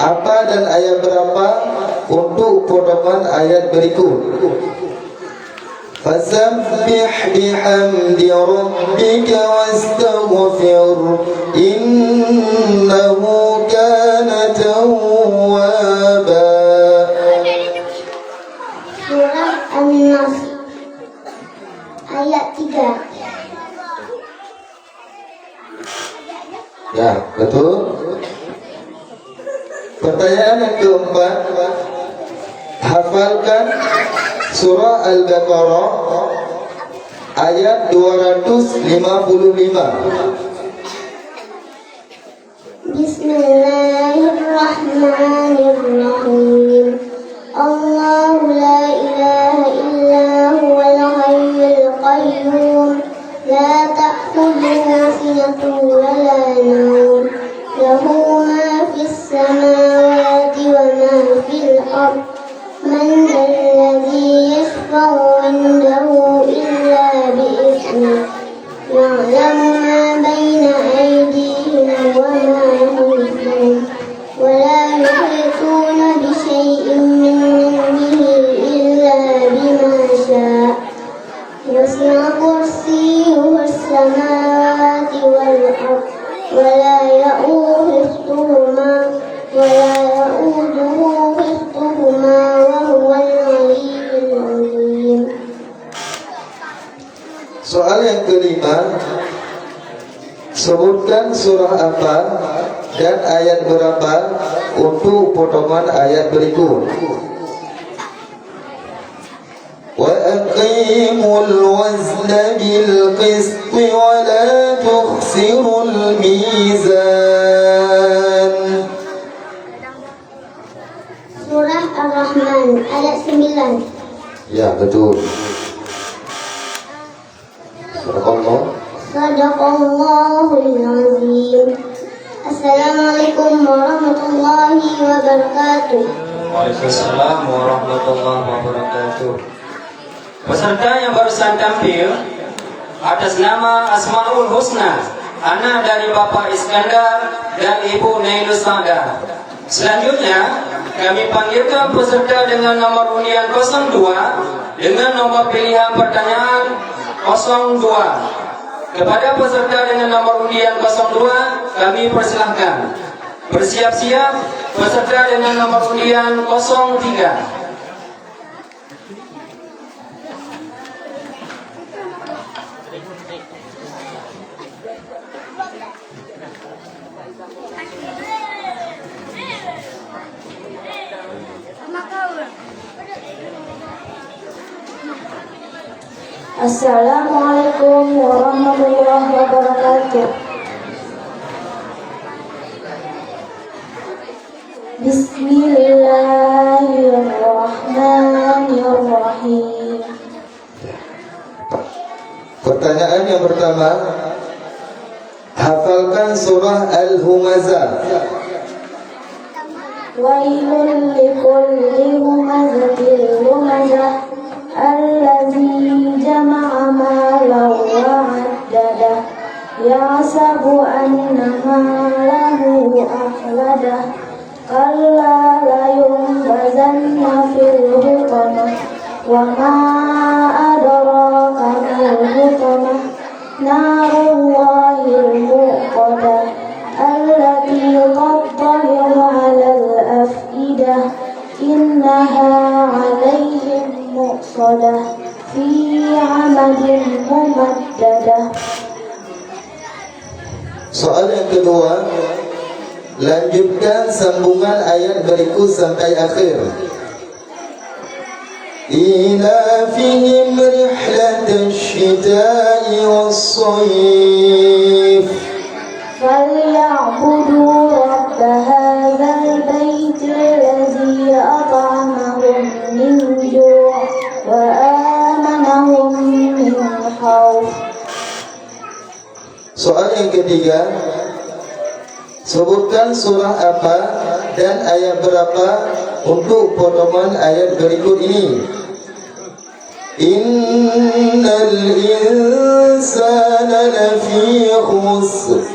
apa dan ayat berapa untuk potongan ayat berikut. Fasabbih bihamdi rabbika wastaghfir innahu kana tawwaba. Surah An-Nas ayat 3. Ya, betul. Pertanyaan yang keempat, hafalkan surah Al-Baqarah ayat 255. Bismillahirrahmanirrahim. Allahu la ilaha illa huwal hayyul qayyum. La ta'khudhuhu sinatun wa la nawm. Lahu ma fis samawati wa ma fil ardh. Man alladhi yashfa'u 'indahu illa bi'idhnihi. Ya'lamu ma bayna aydihim wa ma khalfahum. Wa la yuhituna bi shay'in min 'ilmihi illa bima sha'a. وسع كرسيه السماوات والأرض ولا يؤوده حفظهما وهو العلي العظيم. Soal yang kelima, sebutkan surah apa dan ayat berapa untuk potongan ayat berikut. وَأَقِيمُوا الْوَزْنَ بِالْقِسْطِ وَلَا تُخْسِرُوا الْمِيزَانَ. Surah Ar-Rahman ayat 9. Ya, betul. Sadaqallahul azim. Assalamualaikum warahmatullahi wabarakatuh. Waalaikumsalam warahmatullahi wabarakatuh. Peserta yang barusan tampil atas nama Asmaul Husna, anak dari Bapak Iskandar dan Ibu Nailus Sada. Selanjutnya kami panggilkan peserta dengan nomor undian 02 dengan nomor pilihan pertanyaan 02. Kepada peserta dengan nomor undian 02 kami persilahkan bersiap-siap. Peserta dengan nomor undian 03. Assalamualaikum warahmatullahi wabarakatuh. Bismillahirrahmanirrahim. Pertanyaan yang pertama, hafalkan surah Al-Humazah. Wailul likulli humazatil lumazah allazi jama'a malan wa 'addadah yahsabu anna malahu akhladah kalla la yunbazanna fil hutamah wa ma adraka mal hutamah narullahil muqadah allati tattali'u 'alal afidah innaha 'alaihim muqsadah fi 'amadin mumaddadah. Soal yang kedua, lanjutkan sambungan ayat berikut sampai akhir. Ilafihim rihlatash shita'i was-sayf falyabudu rabb hadzal baitil ladzi at'amahum min ju' wa amanahum min khauf. Soal yang ketiga, sebutkan surah apa dan ayat berapa untuk potongan ayat berikut ini. Innal insana lafi khusr.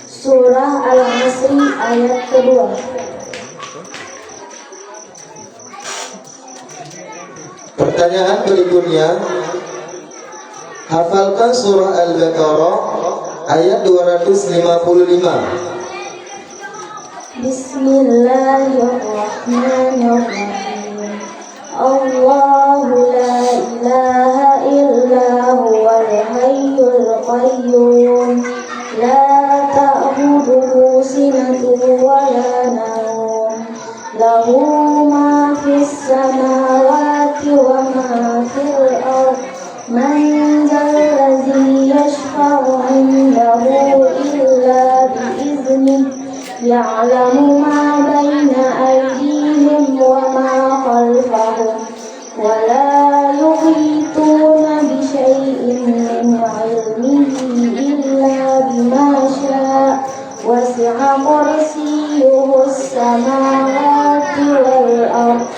Surah Al-Asr ayat kedua. Pertanyaan berikutnya, hafalkan surah Al-Baqarah ayat 255. Bismillahirrahmanirrahim. Allahu la ilaha illa huwal hayyul qayyum. La ta'khudhuhu sinatun wa la nawm. Lahu ma fis samawati wa ma fil ardh. Man dhal ladzi yashfa'u 'indahu illa bi'iznihi. Ya'lamu ma baina aydihim wa ma khalfahum. Wa la yuhituna bi syai'in min 'ilmihi illa bima syaa. Wasi'a kursiyyuhu as-samawati wal ardh.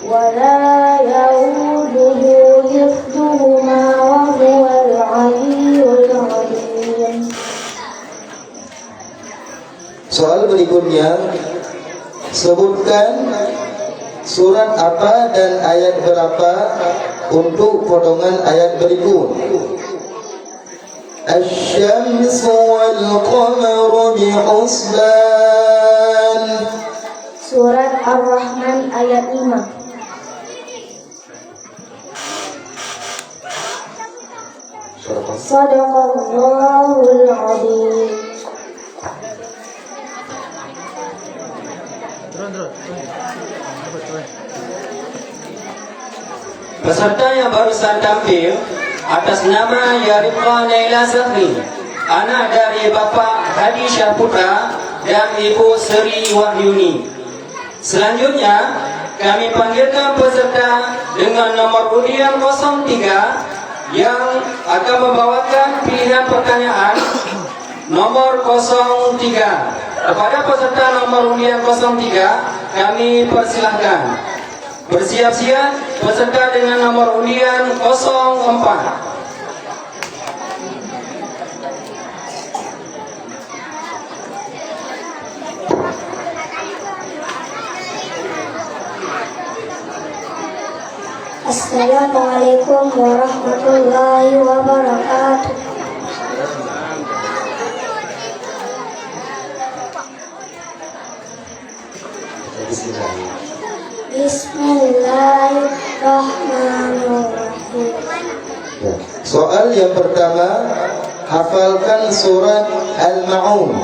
Wa la ya'uduhu hifdhuhuma wa huwal 'aliyyul 'azim. Soal berikutnya, sebutkan surat apa dan ayat berapa untuk potongan ayat berikut. Asy-syamsu wal qamaru bihusban. Surat Ar-Rahman ayat 5. Shadaqallahul Azim. Peserta yang barusan tampil atas nama Yarifah Naila Zahri, anak dari Bapak Hadi Syahputra dan Ibu Seri Wahyuni. Selanjutnya kami panggilkan peserta dengan nomor undian 03 yang akan membawakan pilihan pertanyaan nomor 03. Kepada peserta nomor undian 03 kami persilahkan bersiap-siap peserta dengan nomor undian 04. Assalamualaikum warahmatullahi wabarakatuh. Bismillahirrahmanirrahim. Soal yang pertama, hafalkan surat Al-Ma'un.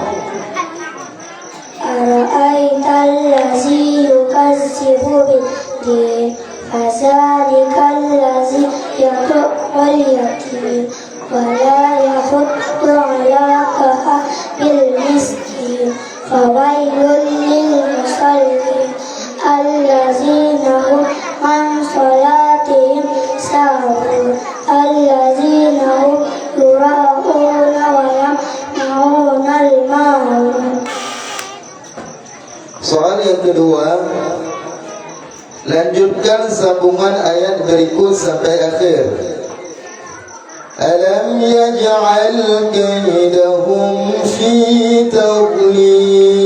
Ara'aital ladzi yukazzibu bid-din, fazalikal ladzi yad'ul yatim wa la yahuddu 'ala ta'amil miskin. Fawailul lil musallin allazina hum an salatihim sahun allazina hum yura'una wa yamna'una al-ma'un. Soal yang kedua, lanjutkan sambungan ayat berikut sampai akhir. Alam yaj'al kaidahum fi tadlil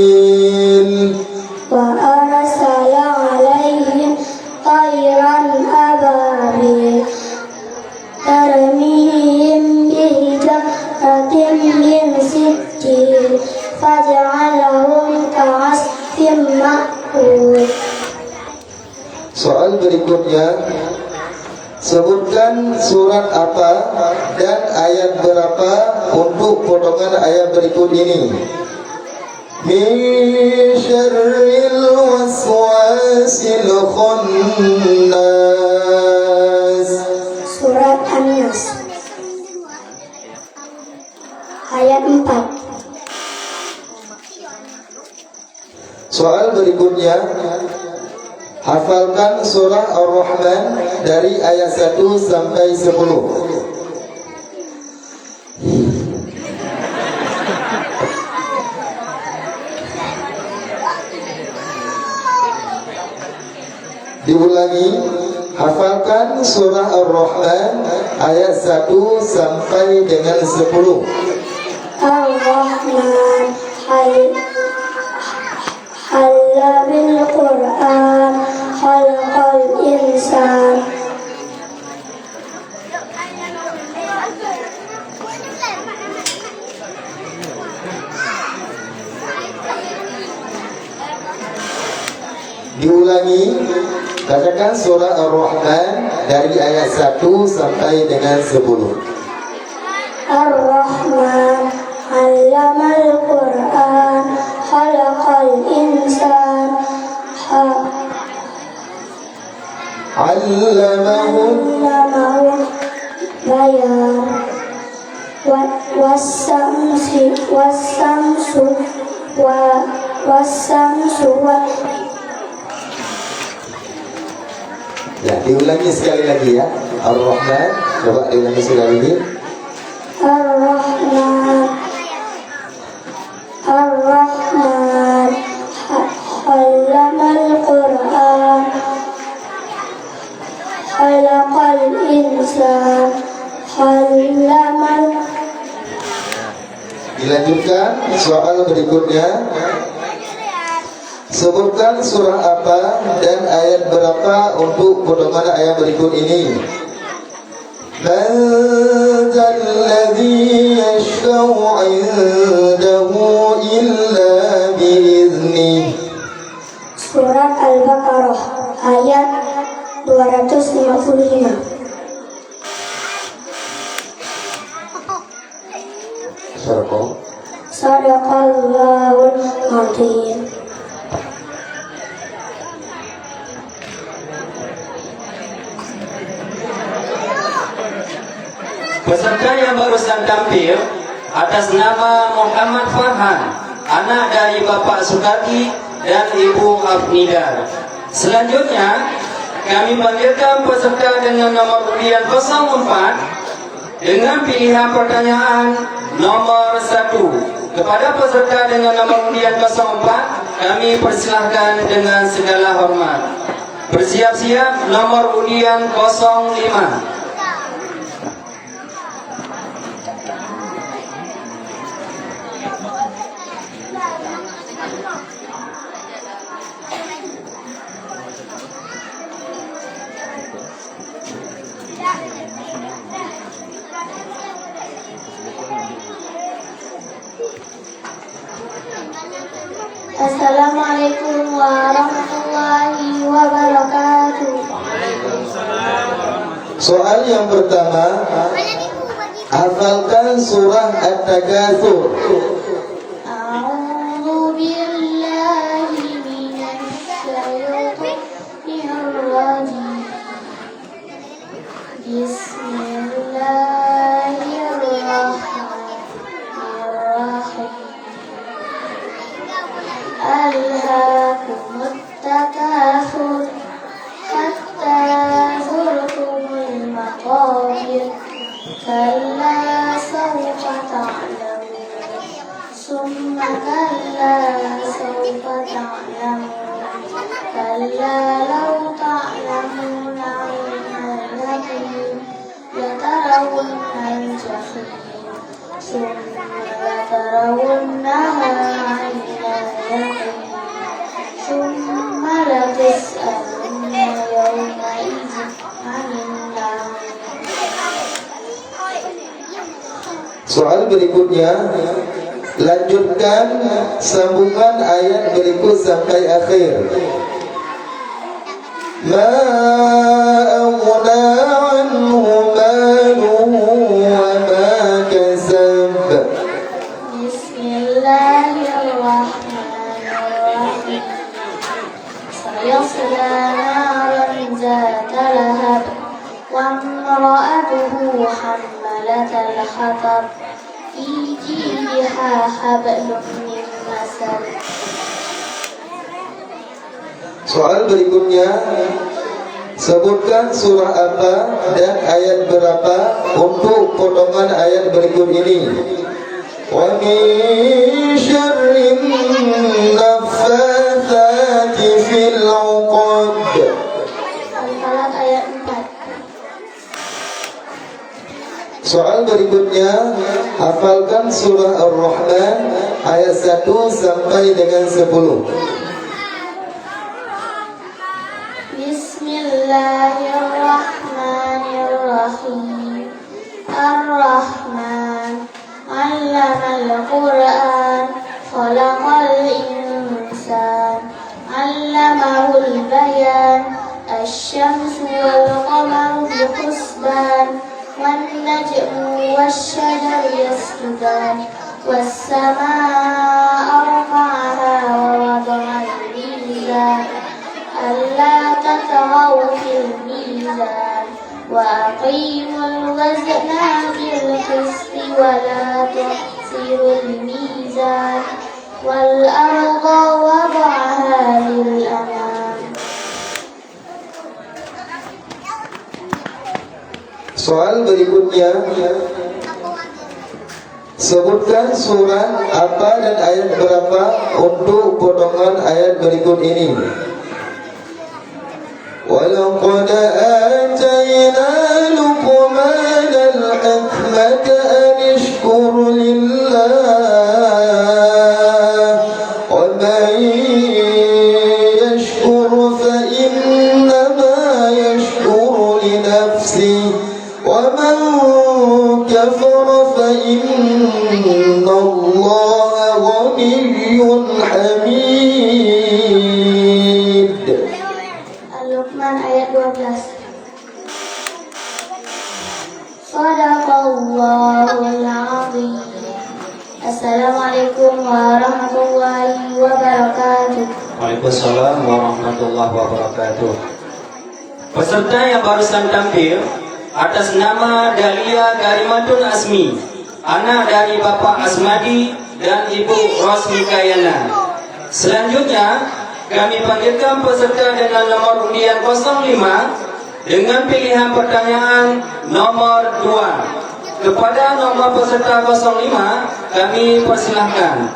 Wa arsala alaihim tayran ababil tarmihim bihijaratin min sijil faj'alahum ka'asfin ma'kul. Soal berikutnya, sebutkan surat apa dan ayat berapa untuk potongan ayat berikut ini. Min syarril waswasil khannas. Surat An-Nas ayat 4. Soal berikutnya, hafalkan surah Ar-Rahman dari ayat 1 sampai 10. Diulangi, hafalkan surah Ar-Rahman ayat 1 sampai dengan 10. Ar-Rahman Halla bil Qur'an khalaqal insan. Diulangi, katakan surah Ar-Rahman dari ayat 1 sampai dengan 10. Ar-Rahman Allamal Qur'an khalaqal insan. Allamahu bayan wassamsu Ya, diulangi sekali lagi ya. Ar-Rahman, coba diulangi sekali lagi. Ar-Rahman Allamal Qur'an khalaqal insan. Dilanjutkan soal berikutnya. Sebutkan surah apa dan ayat berapa untuk potongan ayat berikut ini. Man dzalladzi yashfa'u 'indahu illa bi'idznih. Surat Al-Baqarah ayat 255. Sadaqallahul Azim. Peserta yang barusan tampil atas nama Muhammad Farhan, anak dari Bapak Sukati dan Ibu Afnida. Selanjutnya kami panggilkan peserta dengan nomor undian 04 dengan pilihan pertanyaan nomor 1. Kepada peserta dengan nomor undian 04 kami persilahkan dengan segala hormat. Bersiap-siap nomor undian 05. Assalamualaikum warahmatullahi wabarakatuh. Soal yang pertama, hafalkan surah At-Takatsur. A'udzu billahi minasy syaithanir rajim. Bismillahirrahmanirrahim. Alhaakumut takatsur hatta zurtumul maqabir. Kalla sawfa ta'lamun summa kalla sawfa ta'lamun kalla law ta'lamuna 'ilmal yaqin latarawunnal jahim summa latarawunnaha 'ainal yaqin summa latus'alunna yawma idzin 'anil na'im. Soal berikutnya, lanjutkan sambungan ayat berikut sampai akhir. Ma aghna anhu maluhu wa ma kasab. Bismillahirrahmanirrahim. Sayasla naran zata lahab wa imra'atuhu hammalatal hatab fi jidha hablum min masad. Soal berikutnya, sebutkan surah apa dan ayat berapa untuk potongan ayat berikut ini. Wa min syarrin naffatsati fil 'uqad. berikutnya, hafalkan surah Ar-Rahman ayat 1 sampai dengan 10. Bismillahirrahmanirrahim. Ar-Rahman 'allamal Qur'an, khalaqal insan, 'allamahul bayan. Asy-syamsu wal qamaru bihusban, wan najmu wasy-syajaru yasjudan, was-samaa'a rafa'aha wa wada'al mizan, alla tatghaw fil mizan, wa aqimul wazna bil qisti wa la tukhsirul mizan, wal arda wada'aha lil anam. Soal berikutnya, sebutkan surat apa dan ayat berapa untuk potongan ayat berikut ini. Walaqad atayna Luqmanal hikmata an yashkur lillah wa man yashkur fa innama yashkuru li nafsihi وَمَنْ كَفَرَ فَإِنَّ اللَّهَ غَنِيٌّ حَمِيدٌ. Al-Luqman ayat 12. Shadaqallahul azim. Assalamualaikum warahmatullahi wabarakatuh. Waalaikumsalam warahmatullahi wabarakatuh. Peserta yang barusan tampil atas nama Dalia Karimatun Asmi, anak dari Bapak Asmadi dan Ibu Rosmi Kayana. Selanjutnya kami panggilkan peserta dengan nomor undian 05 dengan pilihan pertanyaan nomor 2. Kepada nomor peserta 05 kami persilahkan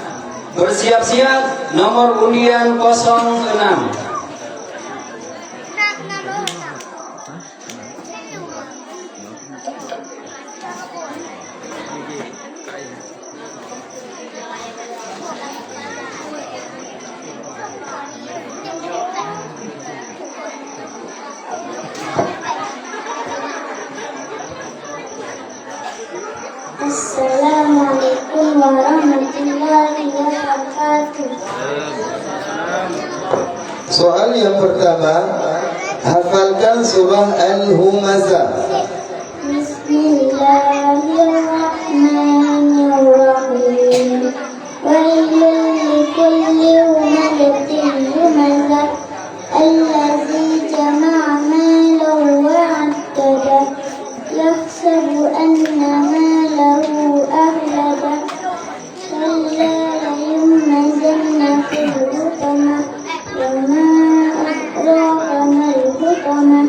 bersiap-siap nomor undian 06. Assalamualaikum warahmatullahi wabarakatuh. Soal yang pertama, hafalkan surah Al-Humazah. Bismillahirrahmanirrahim. Wailul likulli humazatin lumazah, allazi jama'a malan wa 'addadah, yahsabu anna malahu ahladah, kalla layumazanna fil hutamah, wa ma adraka mal hutamah,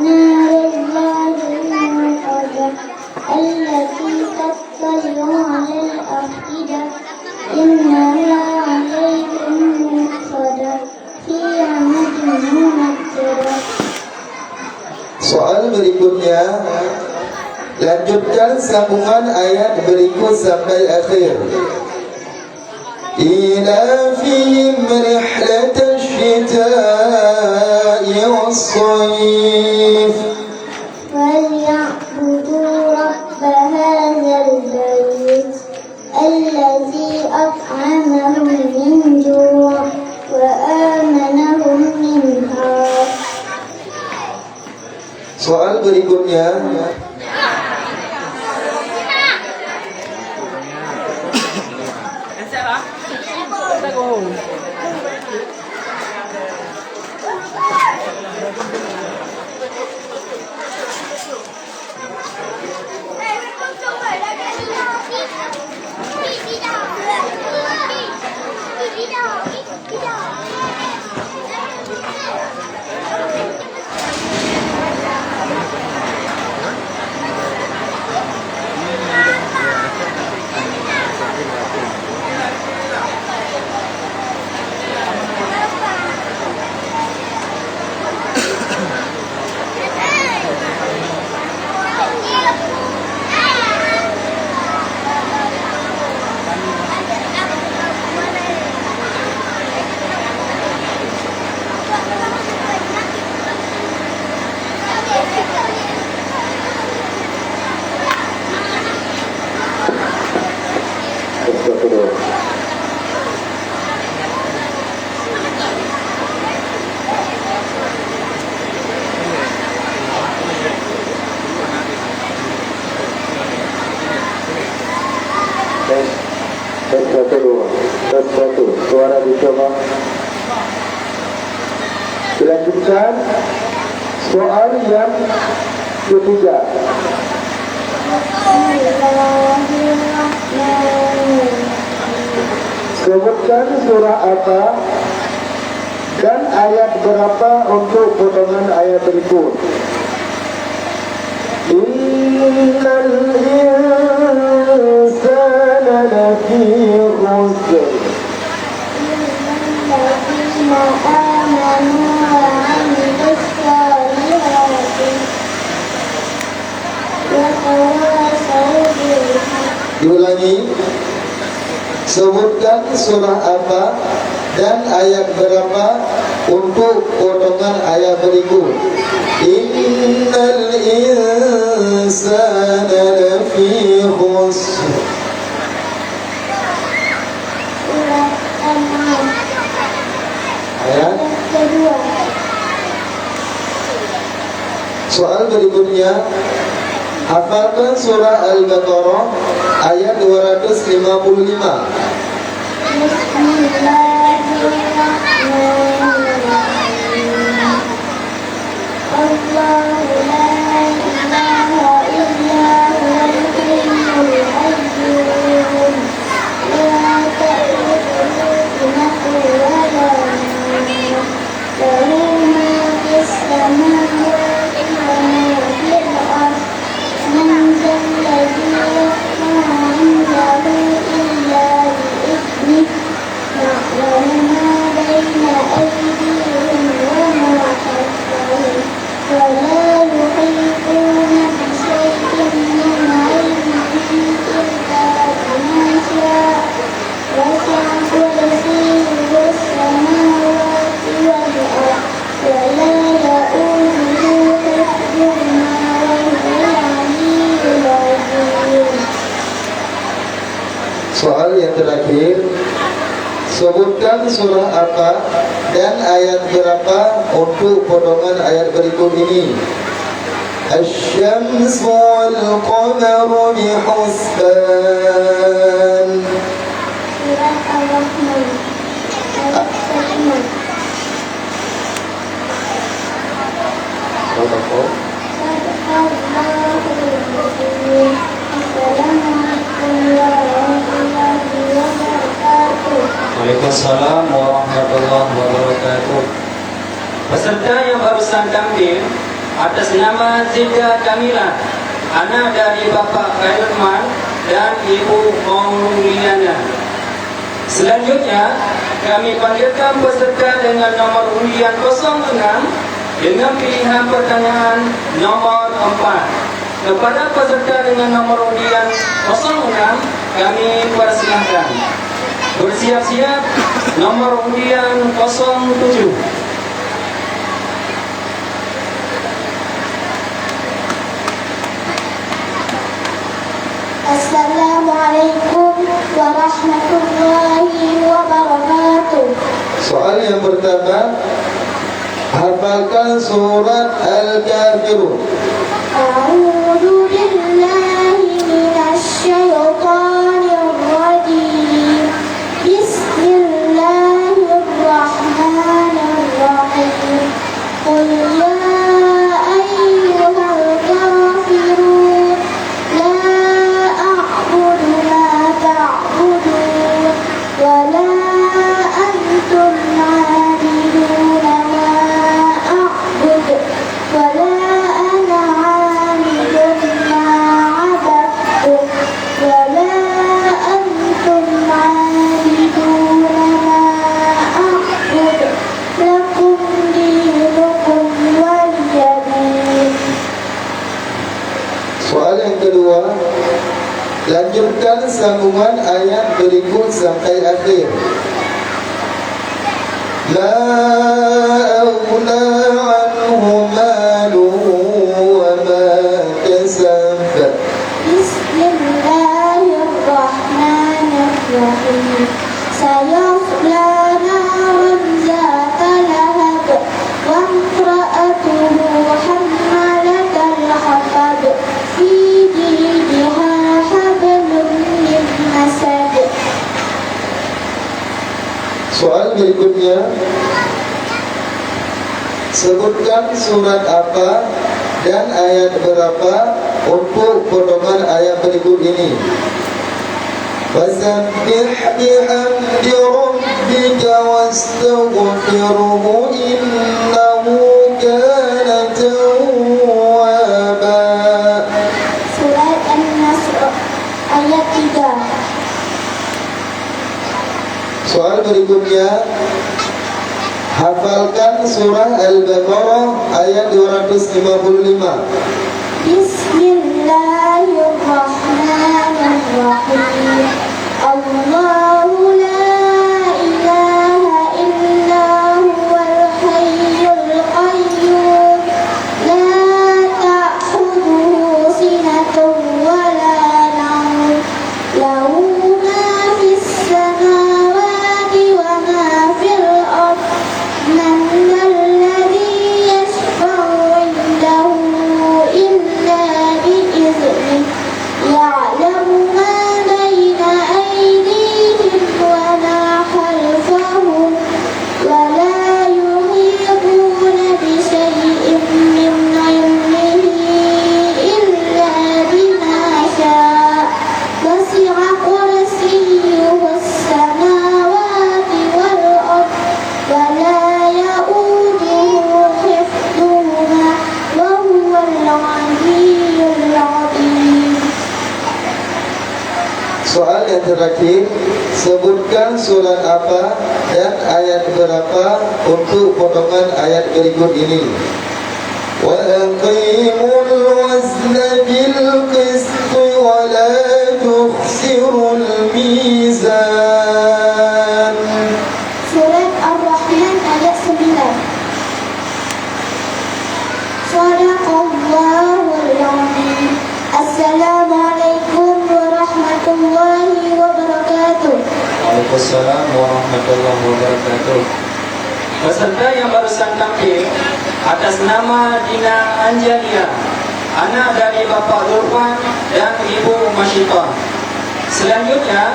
narullahil muqadah, allati tattali'u 'alal afidah, innaha 'alayhim muqsadah, fi 'amadin mumaddadah. Soal berikutnya, lanjutkan sambungan ayat berikut sampai akhir. Ilafihim rihlatash shita'i was-sayf, فليعبدوا رب هذا البيت الذي أطعمهم من جوع وآمنهم من خوف. Soal berikutnya, Lanjutkan soal yang ketiga. Sebutkan surah apa dan ayat berapa untuk potongan ayat berikut. Innal insana lafi khusr الذين آمنوا وعملوا الصالحات وتواصوا بالحق. Diulangi. Sebutkan surah apa dan ayat berapa untuk potongan ayat berikut. Innal insana lafi khusr. Surat Al-An'am Ayat kedua. soal berikutnya, hafalkan surah Al-Baqarah ayat 255. Bismillahirrahmanirrahim. Allahu la ilaha illa huwal hayyul qayyum. La ta'khudhuhu sinatun wa la nawm. Lahu ma fis samawati wa ma fil ardh. Man dzalladzi yashfa'u 'indahu illa bi'idhnihi. Ya'lamu ma bayna aydihim wa ma khalfahum. Wa la yuhituna bi shay'in min 'ilmihi illa bima sha'a. Wasi'a kursiyyuhu as-samawati wal ardh. Wa la ya'uduhu hifdhuhuma wa huwal 'aliyyul 'azim. Soal yang terakhir, sebutkan surah apa dan ayat berapa untuk potongan ayat berikut ini. Asy-syamsu wal qamaru bihusban. Surat Ar-Rahman ayat 1. Assalamualaikum warahmatullahi wabarakatuh. Waalaikumsalam warahmatullahi wabarakatuh. Peserta yang barusan tampil atas nama Zida Kamila, anak dari Bapak Khairman dan Ibu Mauliana. Selanjutnya kami panggilkan peserta dengan nomor undian 06 dengan pilihan pertanyaan nomor 4. Kepada peserta dengan nomor undian 06 kami persilahkan bersiap-siap. Nomor undian 07. Assalamualaikum warahmatullahi wabarakatuh. Soal yang pertama, hafalkan surat Al-Kafirun. A'udzu billahi minasy syaithanir rajim. Bismillahirrahmanirrahim. Qul ya ayyuhal kafirun la a'budu ma ta'budun wa la antum 'abiduna ma a'budu wa la ana 'abidun ma 'abadtum wa la antum 'abiduna ma a'budu lakum dinukum waliyadin. Soal yang kedua, lanjutkan sambungan ayat berikut sampai akhir. La awla anhu maluhu wa ma kasab. Bismillahirrahmanirrahim. Sayasla naran zata lahab wa imra'atuhu hammalatal hatab fi jidha hablum min masad. Soal berikutnya, Sebutkan surat apa dan ayat berapa untuk potongan ayat berikut ini. Fasabbih bihamdi rabbika wastaghfirhu innahu kana tawwaba. Surat An-Nasr ayat 3. Soal berikutnya, hafalkan surah Al-Baqarah ayat 255. Bismillahirrahmanirrahim. Allahu la ilaha illa huwal hayyul qayyum. La ta'khudhuhu sinatun wa la nawm. Lahu ma fis samawati wa ma fil ardh. Man alladhi yashfa'u 'indahu illa bi'iznihi. Ya'lamu ma baina aydihim wa ma khalfahum wa la yuhituna bi shay'in min 'ilmihi illa bima sha'a. Wasi'a kursiyyuhu as-samawati wal ardh wa la ya'uduhu hifdhuhuma wa huwal 'aliyyul 'azim. Soal yang terakhir, sebutkan surat apa dan ayat berapa untuk potongan ayat berikut ini. Wa aqimul wazna bil qisti wa la tukhsirul mizan. Surat Ar-Rahman ayat 9. Shadaqallahul azim. Assalamualaikum warahmatullahi wabarakatuh. Waalaikumsalam warahmatullahi wabarakatuh. Peserta yang barusan tampil atas nama Dina Anjalia, anak dari Bapak Durfan dan Ibu Masyitah. Selanjutnya,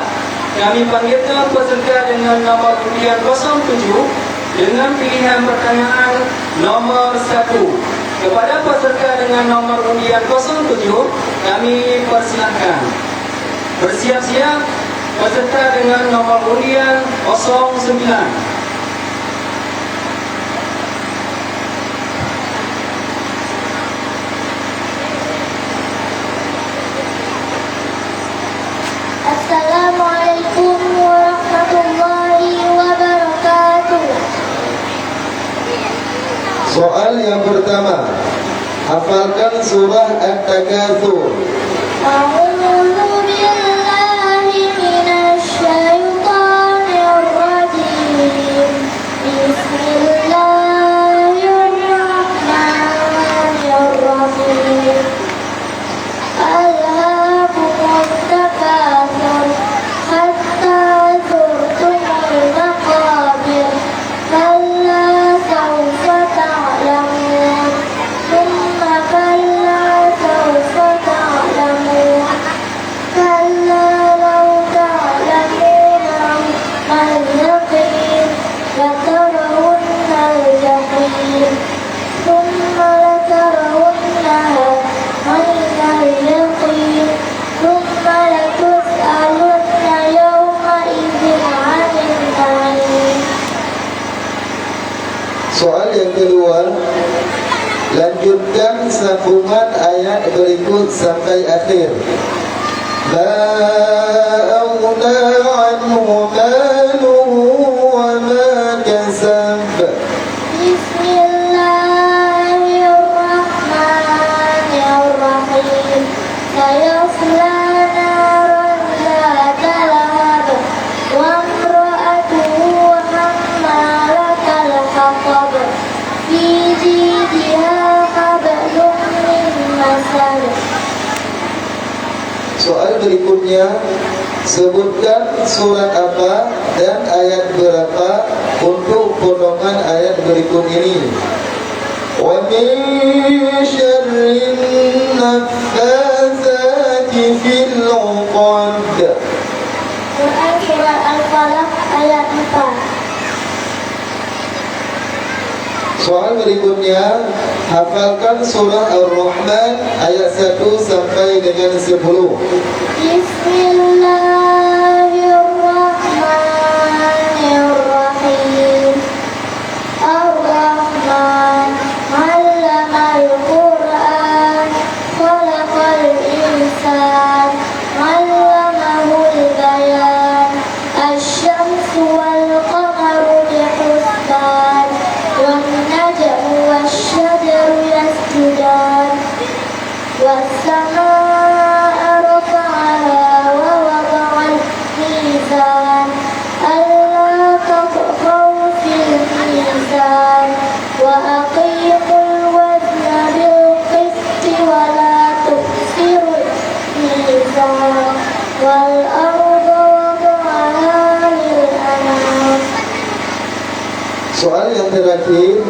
kami panggilkan peserta dengan nomor undian 07 dengan pilihan pertanyaan nomor 1. Kepada peserta dengan nomor undian 07, kami persilahkan bersiap-siap. Peserta dengan nomor undian 09. Assalamualaikum warahmatullahi wabarakatuh. Soal yang pertama, hafalkan surah At-Takatsur. A'udzu billahi minasy syaithanir rajim. Bismillahirrahmanirrahim. Alhaakumut takatsur hatta zurtumul maqabir. Kalla sawfa ta'lamun. Thumma kalla sawfa ta'lamun. Kalla law ta'lamuna mal yaqin latarawunnal jahim. Thumma latarawunnaha 'ainal yaqin. Thumma latus'alunna yawma idzin 'anil na'im. Soal yang kedua, lanjutkan sambungan ayat berikut sampai akhir. Ma aghna 'anhu maluhu wa ma kasab. Bismillahirrahmanirrahim. Sayasla naran zata lahab wa imra'atuhu hammalatal hatab fi jidha hablum min masad. Soal berikutnya, sebutkan surat apa dan ayat berapa untuk potongan ayat berikut ini. Wa min syarrin naffatsati fil 'uqad. Quran surat Al-Falaq ayat 4. Soal berikutnya, hafalkan surah Ar-Rahman ayat 1 sampai dengan 10. Bismillahirrahmanirrahim. Ar-Rahman 'allamal Qur'an, khalaqal insan, 'allamahul bayan. Asy-syamsu wal qamaru bihusban, wan najmu wasy-syajaru yasjudan, was-samaa'a rafa'aha wa wada'al mizan, alla tatghaw fil mizan, wa aqimul wazna bil qisti wa la tukhsirul mizan, wal arda wada'aha lil anam. Soal yang terakhir,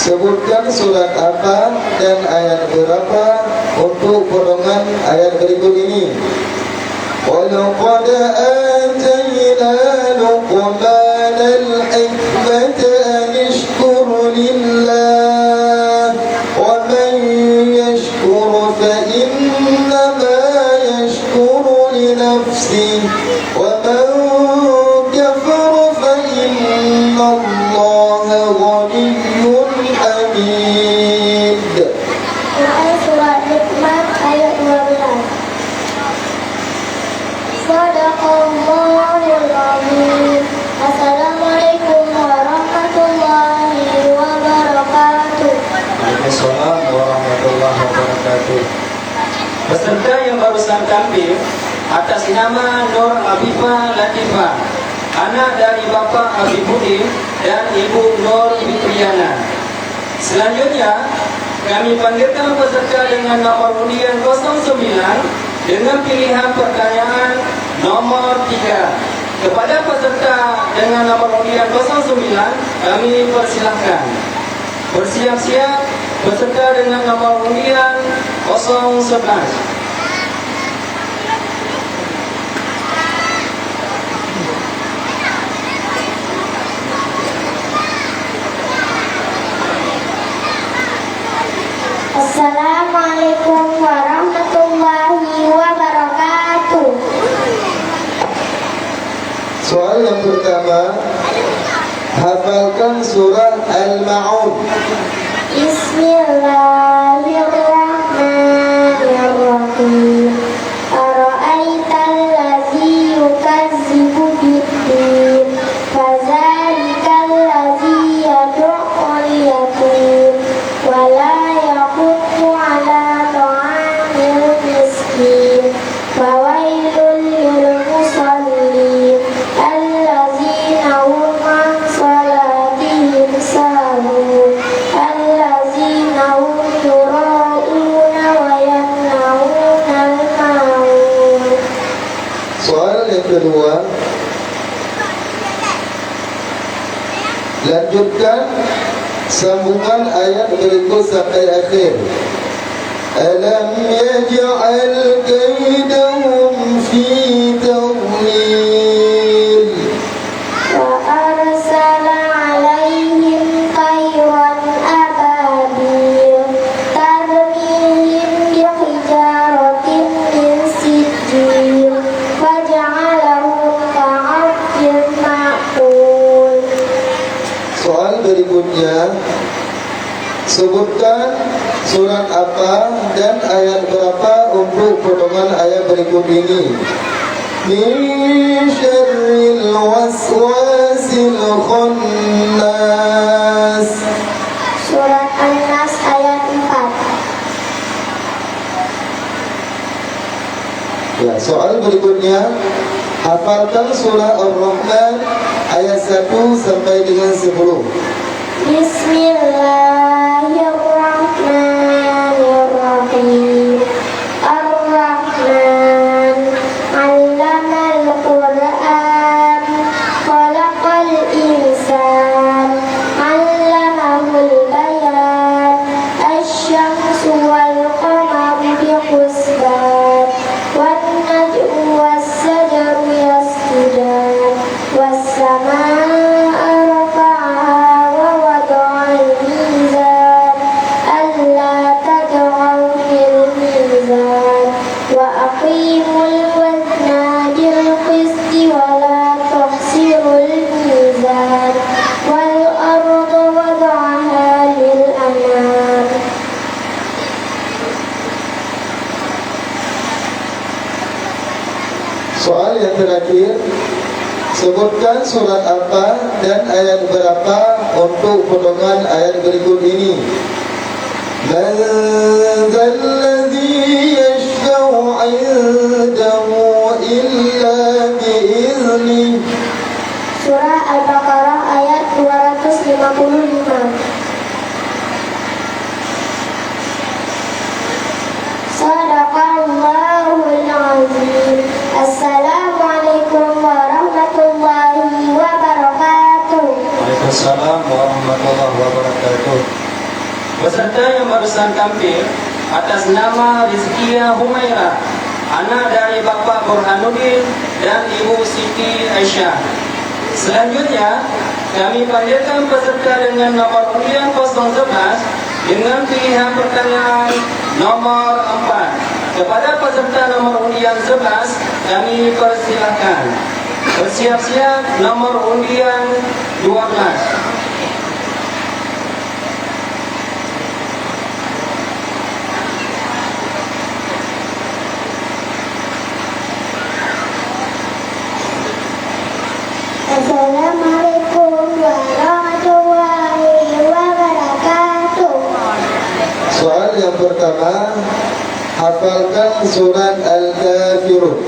sebutkan surat apa dan ayat berapa untuk potongan ayat berikut ini. وَلَقَدْ آتَيْنَا لُقْمَانَ الْحِكْمَةَ أَنِ اشْكُرْ لِلَّهِ وَمَنْ يَشْكُرْ فَإِنَّمَا يَشْكُرُ لِنَفْسِهِ وَمَنْ كَفَرَ فَإِنَّ اللَّهَ غَنِيٌّ حَمِيدٌ. Quran Surah Luqman ayat 12. Sadaqallahul azim. Assalamualaikum warahmatullahi wabarakatuh. Waalaikumsalam warahmatullahi wabarakatuh. Peserta yang barusan tampil atas nama Nur Abifah Latifah, anak dari Bapak Abibudin dan Ibu Nur Fitriana. Selanjutnya, kami panggilkan peserta dengan nomor undian 09 dengan pilihan pertanyaan nomor 3. Kepada peserta dengan nomor undian 09, kami persilahkan bersiap-siap. Peserta dengan nomor undian 011. Assalamualaikum warahmatullahi wabarakatuh. Soal yang pertama, hafalkan surah Al-Ma'un. Bismillahirrahmanirrahim. Ara'aital ladzi yukazzibu bid-din, fadzalikal ladzi yad'ul yatim, wa la yahuddu 'ala ta'amil miskin, fawailul lil musallin, allazina hum 'an salatihim sahun, allazina hum yura'una wa yamna'una al-ma'un. Soal yang kedua, lanjutkan sambungan ayat berikut sampai akhir. Alam yaj'al kaidahum fi tadlil. Wa arsala 'alaihim tayran ababil, tarmihim bihijaratin min sijil, faj'alahum ka'asfin ma'kul. Soal berikutnya, sebutkan surat apa dan ayat berapa untuk potongan ayat berikut ini. Min syarril waswasil khannas. Surat An-Nas ayat 4. Ya, soal berikutnya, hafalkan surah Ar-Rahman ayat 1 sampai dengan 10. Bismillahirrahmanirrahim. Ar-Rahman 'allamal Qur'an, khalaqal insan, 'allamahul bayan. Asy-syamsu wal qamaru bihusban, wan najmu was-syajaru yasjudan, was-samaa'a rafa'aha wa wada'al terakhir, sebutkan surat apa dan ayat berapa untuk potongan ayat berikut ini. Man dzalladzi yashfa'u 'indahu illa bi'idznih. Surah Al-Baqarah ayat 255. Shadaqallahul azim. Assalamualaikum warahmatullahi wabarakatuh. Waalaikumsalam warahmatullahi wabarakatuh. Peserta yang barusan tampil atas nama Rizkia Humaira, anak dari Bapak Burhanuddin dan Ibu Siti Aisyah. Selanjutnya, kami panggilkan peserta dengan nomor undian 011 dengan pilihan pertanyaan nomor 4. Kepada peserta nomor undian 11, kami persilahkan bersiap-siap nomor undian 12. Assalamualaikum warahmatullahi wabarakatuh. Soal yang pertama, hafalkan surat Al-Kafirun.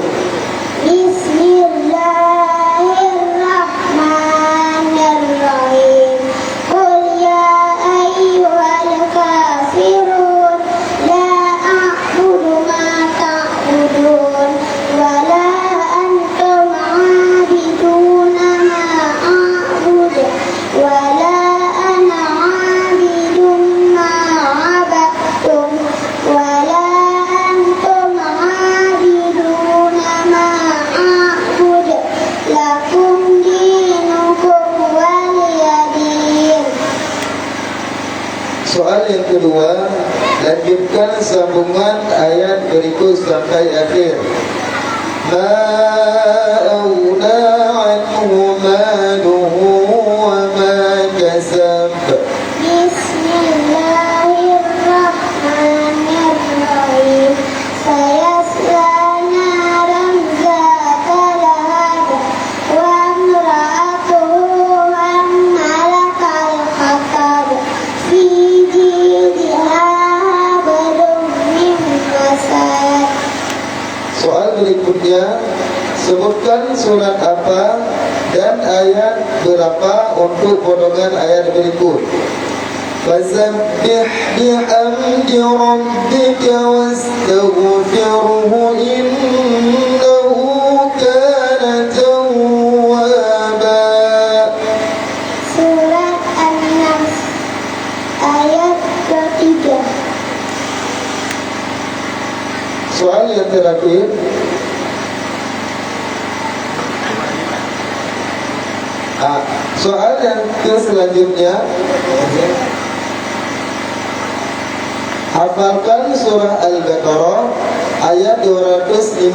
Bismillahirrahmanirrahim. Qul ya ayyuhal kafirun la a'budu ma ta'budun wa la antum 'abiduna ma a'budu wa la ana 'abidun ma 'abadtum wa la antum 'abiduna ma a'budu lakum dinukum waliyadin. Soal yang kedua, lanjutkan sambungan ayat berikut sampai akhir. Ma auna anhu maluhu wa ma kasab. Bismillahirrahmanirrahim. Sayasla naran zata lahab wa imra'atuhu hammalatal hatab fi jidha hablum min masad. Soal berikutnya, sebutkan surat apa dan ayat berapa untuk potongan ayat berikut. Fasabbih bihamdi rabbika wastaghfirhu innahu kana tawwaba. Surat An-Nas ayat ketiga. Soal yang terakhir, soal yang selanjutnya, hafalkan surah Al-Baqarah ayat 255.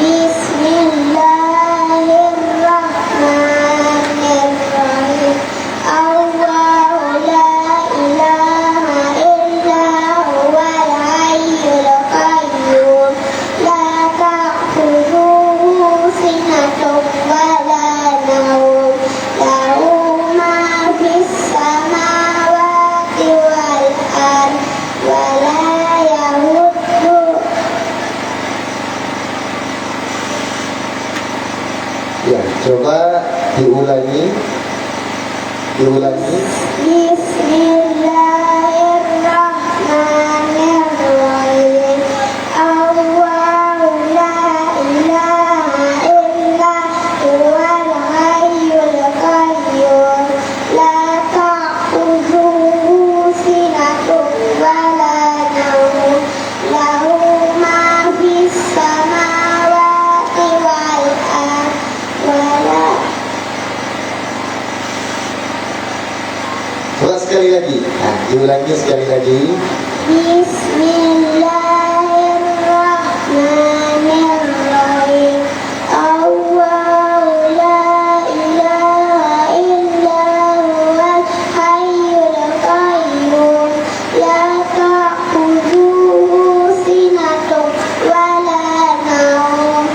Bismillahirrahmanirrahim. Allahu la ilaha illa huwal hayyul qayyum la ta'khudhuhu sinatun wa la nawm lahu ma fis samawati wal ardh wa la yahuddu. Ya, coba diulangi. Bismillahirrahmanirrahim. Allahu la ilaha illa huwal hayyul qayyum la ta'khudhuhu sinatun wa la nawm lahu ma fis samawati wal ardh wa la. Coba sekali lagi. Diulangi sekali lagi. Bismillahirrahmanirrahim. Allahu la ilaha illa huwal hayyul qayyum la ta'khudhuhu sinatun wa la nawm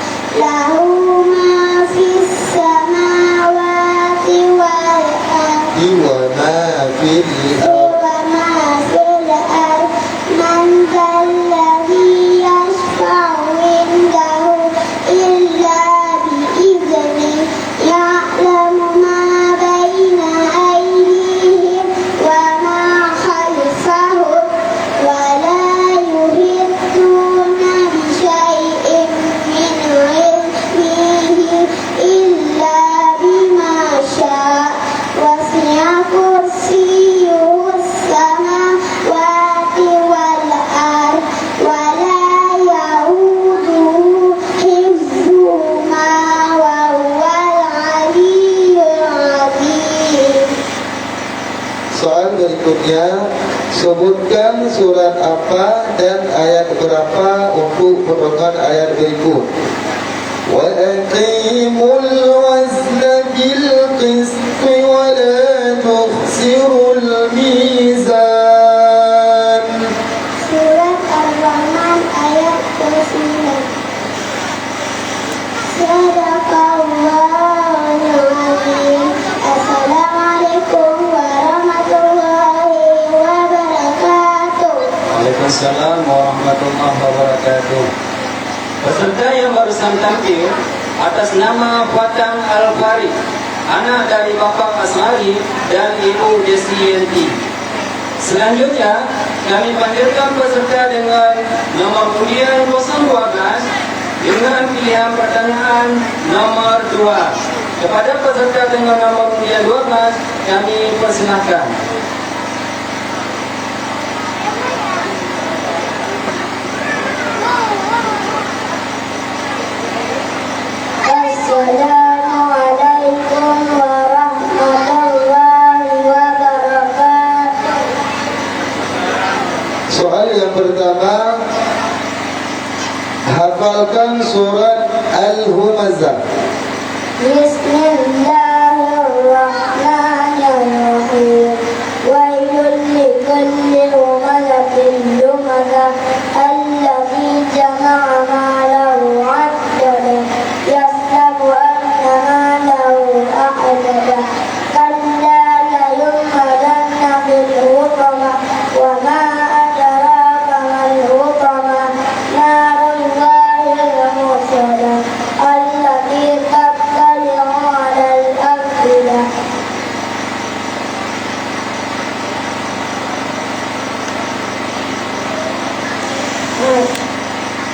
وما في الأرض وما في الأرض من ذا الذي يشفع عنده إلا بإذنه يعلم ما بين أيديهم وما خلفهم ولا يحيطون بشيء من علمه إلا بما شاء وسع كرسيه السماوات والأرض ولا يؤوده حفظهما وهو العلي العظيم. Soal berikutnya, sebutkan surat apa dan ayat berapa untuk potongan ayat berikut. Wa aqimul wazna bil qist wa la tukhsirul mizan. Surat Ar-Rahman ayat 9. Sadaqallahul azim. Assalamualaikum warahmatullahi wabarakatuh. Waalaikumsalam warahmatullahi wabarakatuh. Peserta yang barusan tampil atas nama Fatang Al-Farid, anak dari Bapak Asmari dan Ibu Desianti. Selanjutnya, kami panggilkan peserta dengan nomor undian 012 dengan pilihan pertanyaan nomor 2. Kepada peserta dengan nomor undian 12, kami persilahkan. Assalamualaikum warahmatullahi wabarakatuh. Soal yang pertama, hafalkan surat Al-Humazah. Bismillahirrahmanirrahim. Wailul likulli humazatin lumazah alladzi jama'a malahu 'addadah yahsabu anna malahu ahladah kalla layumazanna fil hutama wa ma adraka mal hutama narullahil muqsadah allati tattali'u 'alal afidah.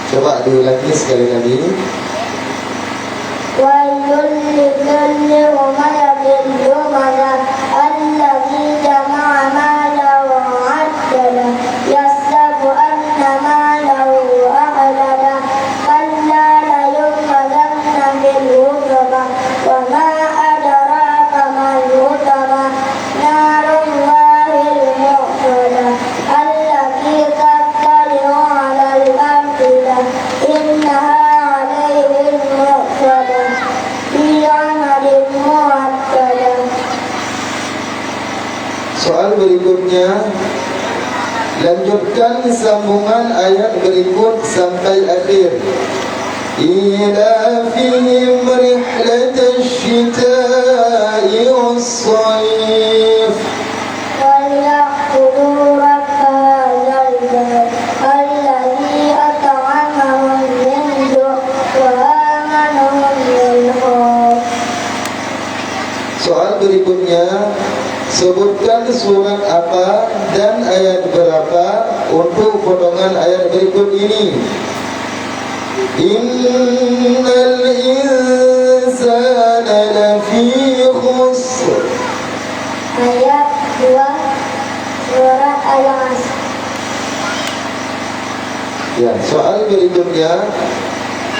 Coba diulangi sekali lagi. Wailul likulli humazatin lumazah alladzi jama'a malahu 'addadah yahsabu anna malahu ahladah kalla layumazanna fil hutama wa ma adraka mal hutama narullahil muqsadah allati tattali'u 'alal afidah innaha 'alaihim muqsadah fi 'amalin mu'addadah. Soal berikutnya, lanjutkan sambungan ayat berikut sampai akhir. Ila fihim rihlatash shita'i was-sayf. وَلْيَعْبُدُوا رَبَّ هَذَا الْبَيْتِ الَّذِي أَطْعَمَهُم مِّن جُوعٍ وَآمَنَهُم مِّنْ خَوْفٍ. Soal berikutnya, sebutkan surat apa dan ayat berapa untuk potongan ayat berikut ini. Innal insana lafi khusr. Ayat 2 Surat Al-Asr. Ya, soal berikutnya,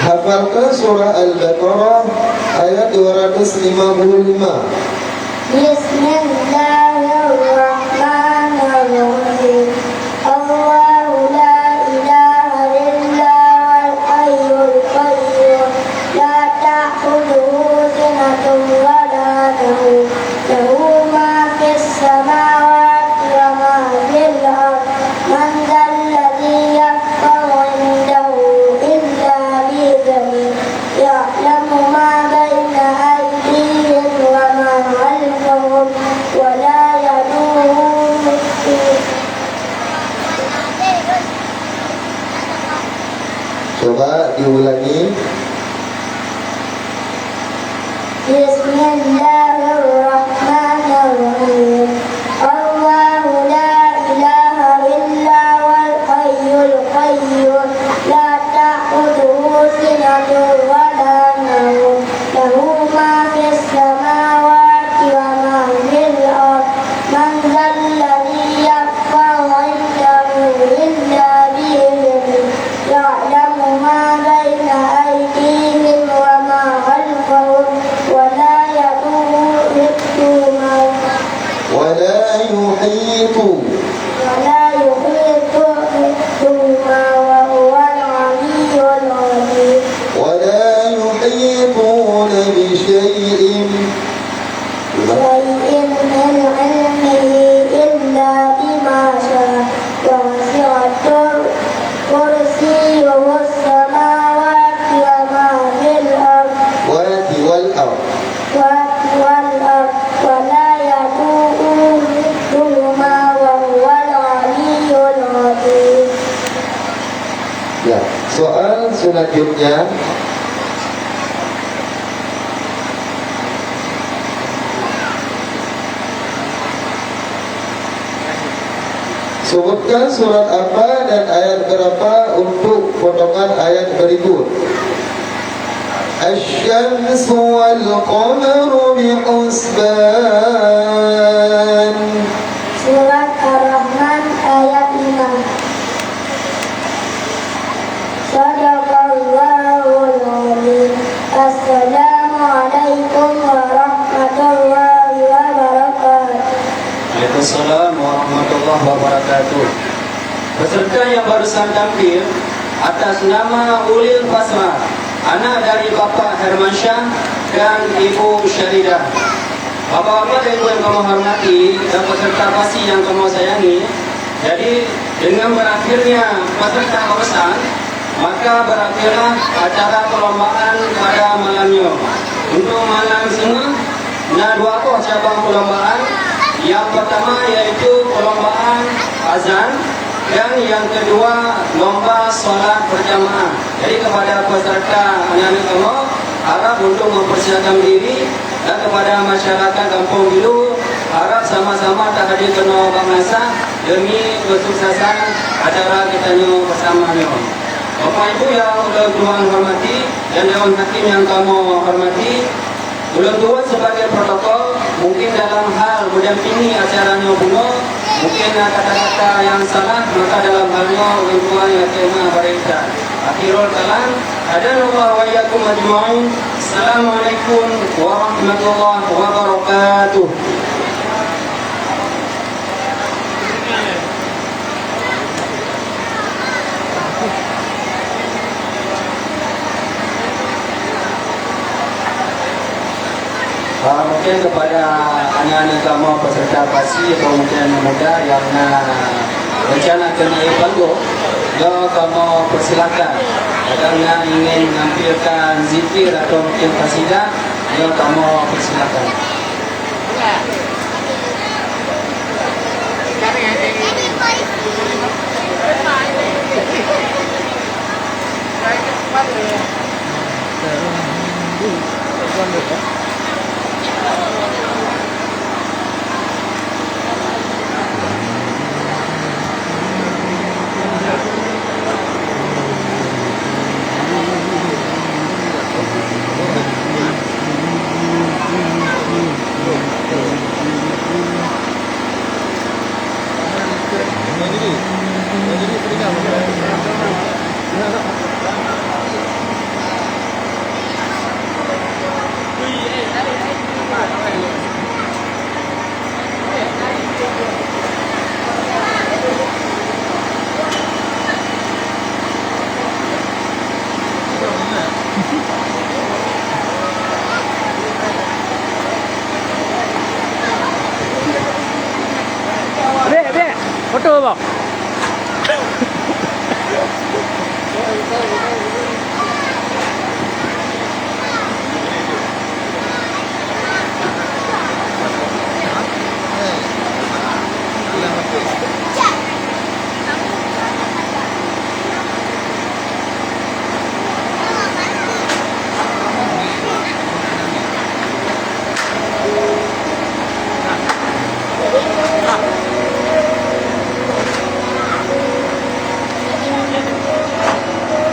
hafalkan surah Al-Baqarah ayat 255. Bismillahirrahmanirrahim. Allahu la ilaha illa huwal hayyul qayyum la ta'khudhuhu sinatun wa la nawm lahu ma fis samawati wa ma fil ardi man dzalladzi yashfa'u 'indahu illa bi'idhnihi ya'lamu ma baina aydihim wa ma khalfahum wa la ini? Bismillahirrahmanirrahim. Allahu la ilaha illa wal hayyul qayyum la ta'khudhuhu sinatun wa la nawm lahu ma fis samawati wa ma fil ardh man dhal ladzi yashfa'u 'indahu illa bi'idhnihi ya'lamu ma baina aydihim wa ma khalfahum ولا يحيط بما وهو العلي العظيم ولا يحيطون بشيء من علمه إلا بما شاء وسع كرسيه السماوات وما في الأرض والأرض ولا يدوم حفظهما وهو العلي العظيم. Ya, soal selanjutnya. Sebutkan surat apa dan ayat berapa untuk potongan ayat berikut. الشمس والقمر بحسبان. Surat Ar-Rahman ayat 5. Sadaqallahul Azim. Assalamualaikum warahmatullahi wabarakatuh. Waalaikumsalam warahmatullahi wabarakatuh. Peserta yang barusan tampil atas nama Ulil Fasma, anak dari Bapak Hermansyah dan Ibu Syaridah. Bapak-bapak dan ibu yang kamu hormati dan peserta pasi yang kamu sayangi, jadi dengan berakhirnya peserta pesan, maka berakhirlah acara perlombaan pada malamnya. Untuk malam semua, ada 2 cabang perlombaan. Yang pertama yaitu perlombaan azan dan yang kedua lomba solat berjamaah. Jadi kepada peserta anak-anak kamu harap untuk mempersiapkan diri, dan kepada masyarakat Kampung Bilu harap sama-sama tak hadir kena bangsa demi kesuksesan acara kita bersama. Bapak Ibu yang Tuhan hormati dan Dewan Hakim yang kamu hormati, ulun tua sebagai protokol mungkin dalam hal mendampingi acaranya puno, mungkin kata-kata yang salah, maka dalam halnya ulun tua yang terima berita. Akhirul kalam, hadanallahu wa iyyakum ajma'in. Assalamualaikum warahmatullahi wabarakatuh. Mungkin kepada anak-anak kamu peserta pasi atau mungkin muda yang rencana kena Epalgo, kalau kamu persilakan. Kadang ingin menampilkan zikir atau mungkin qasidah, kalau kamu persilakan. Foto apa?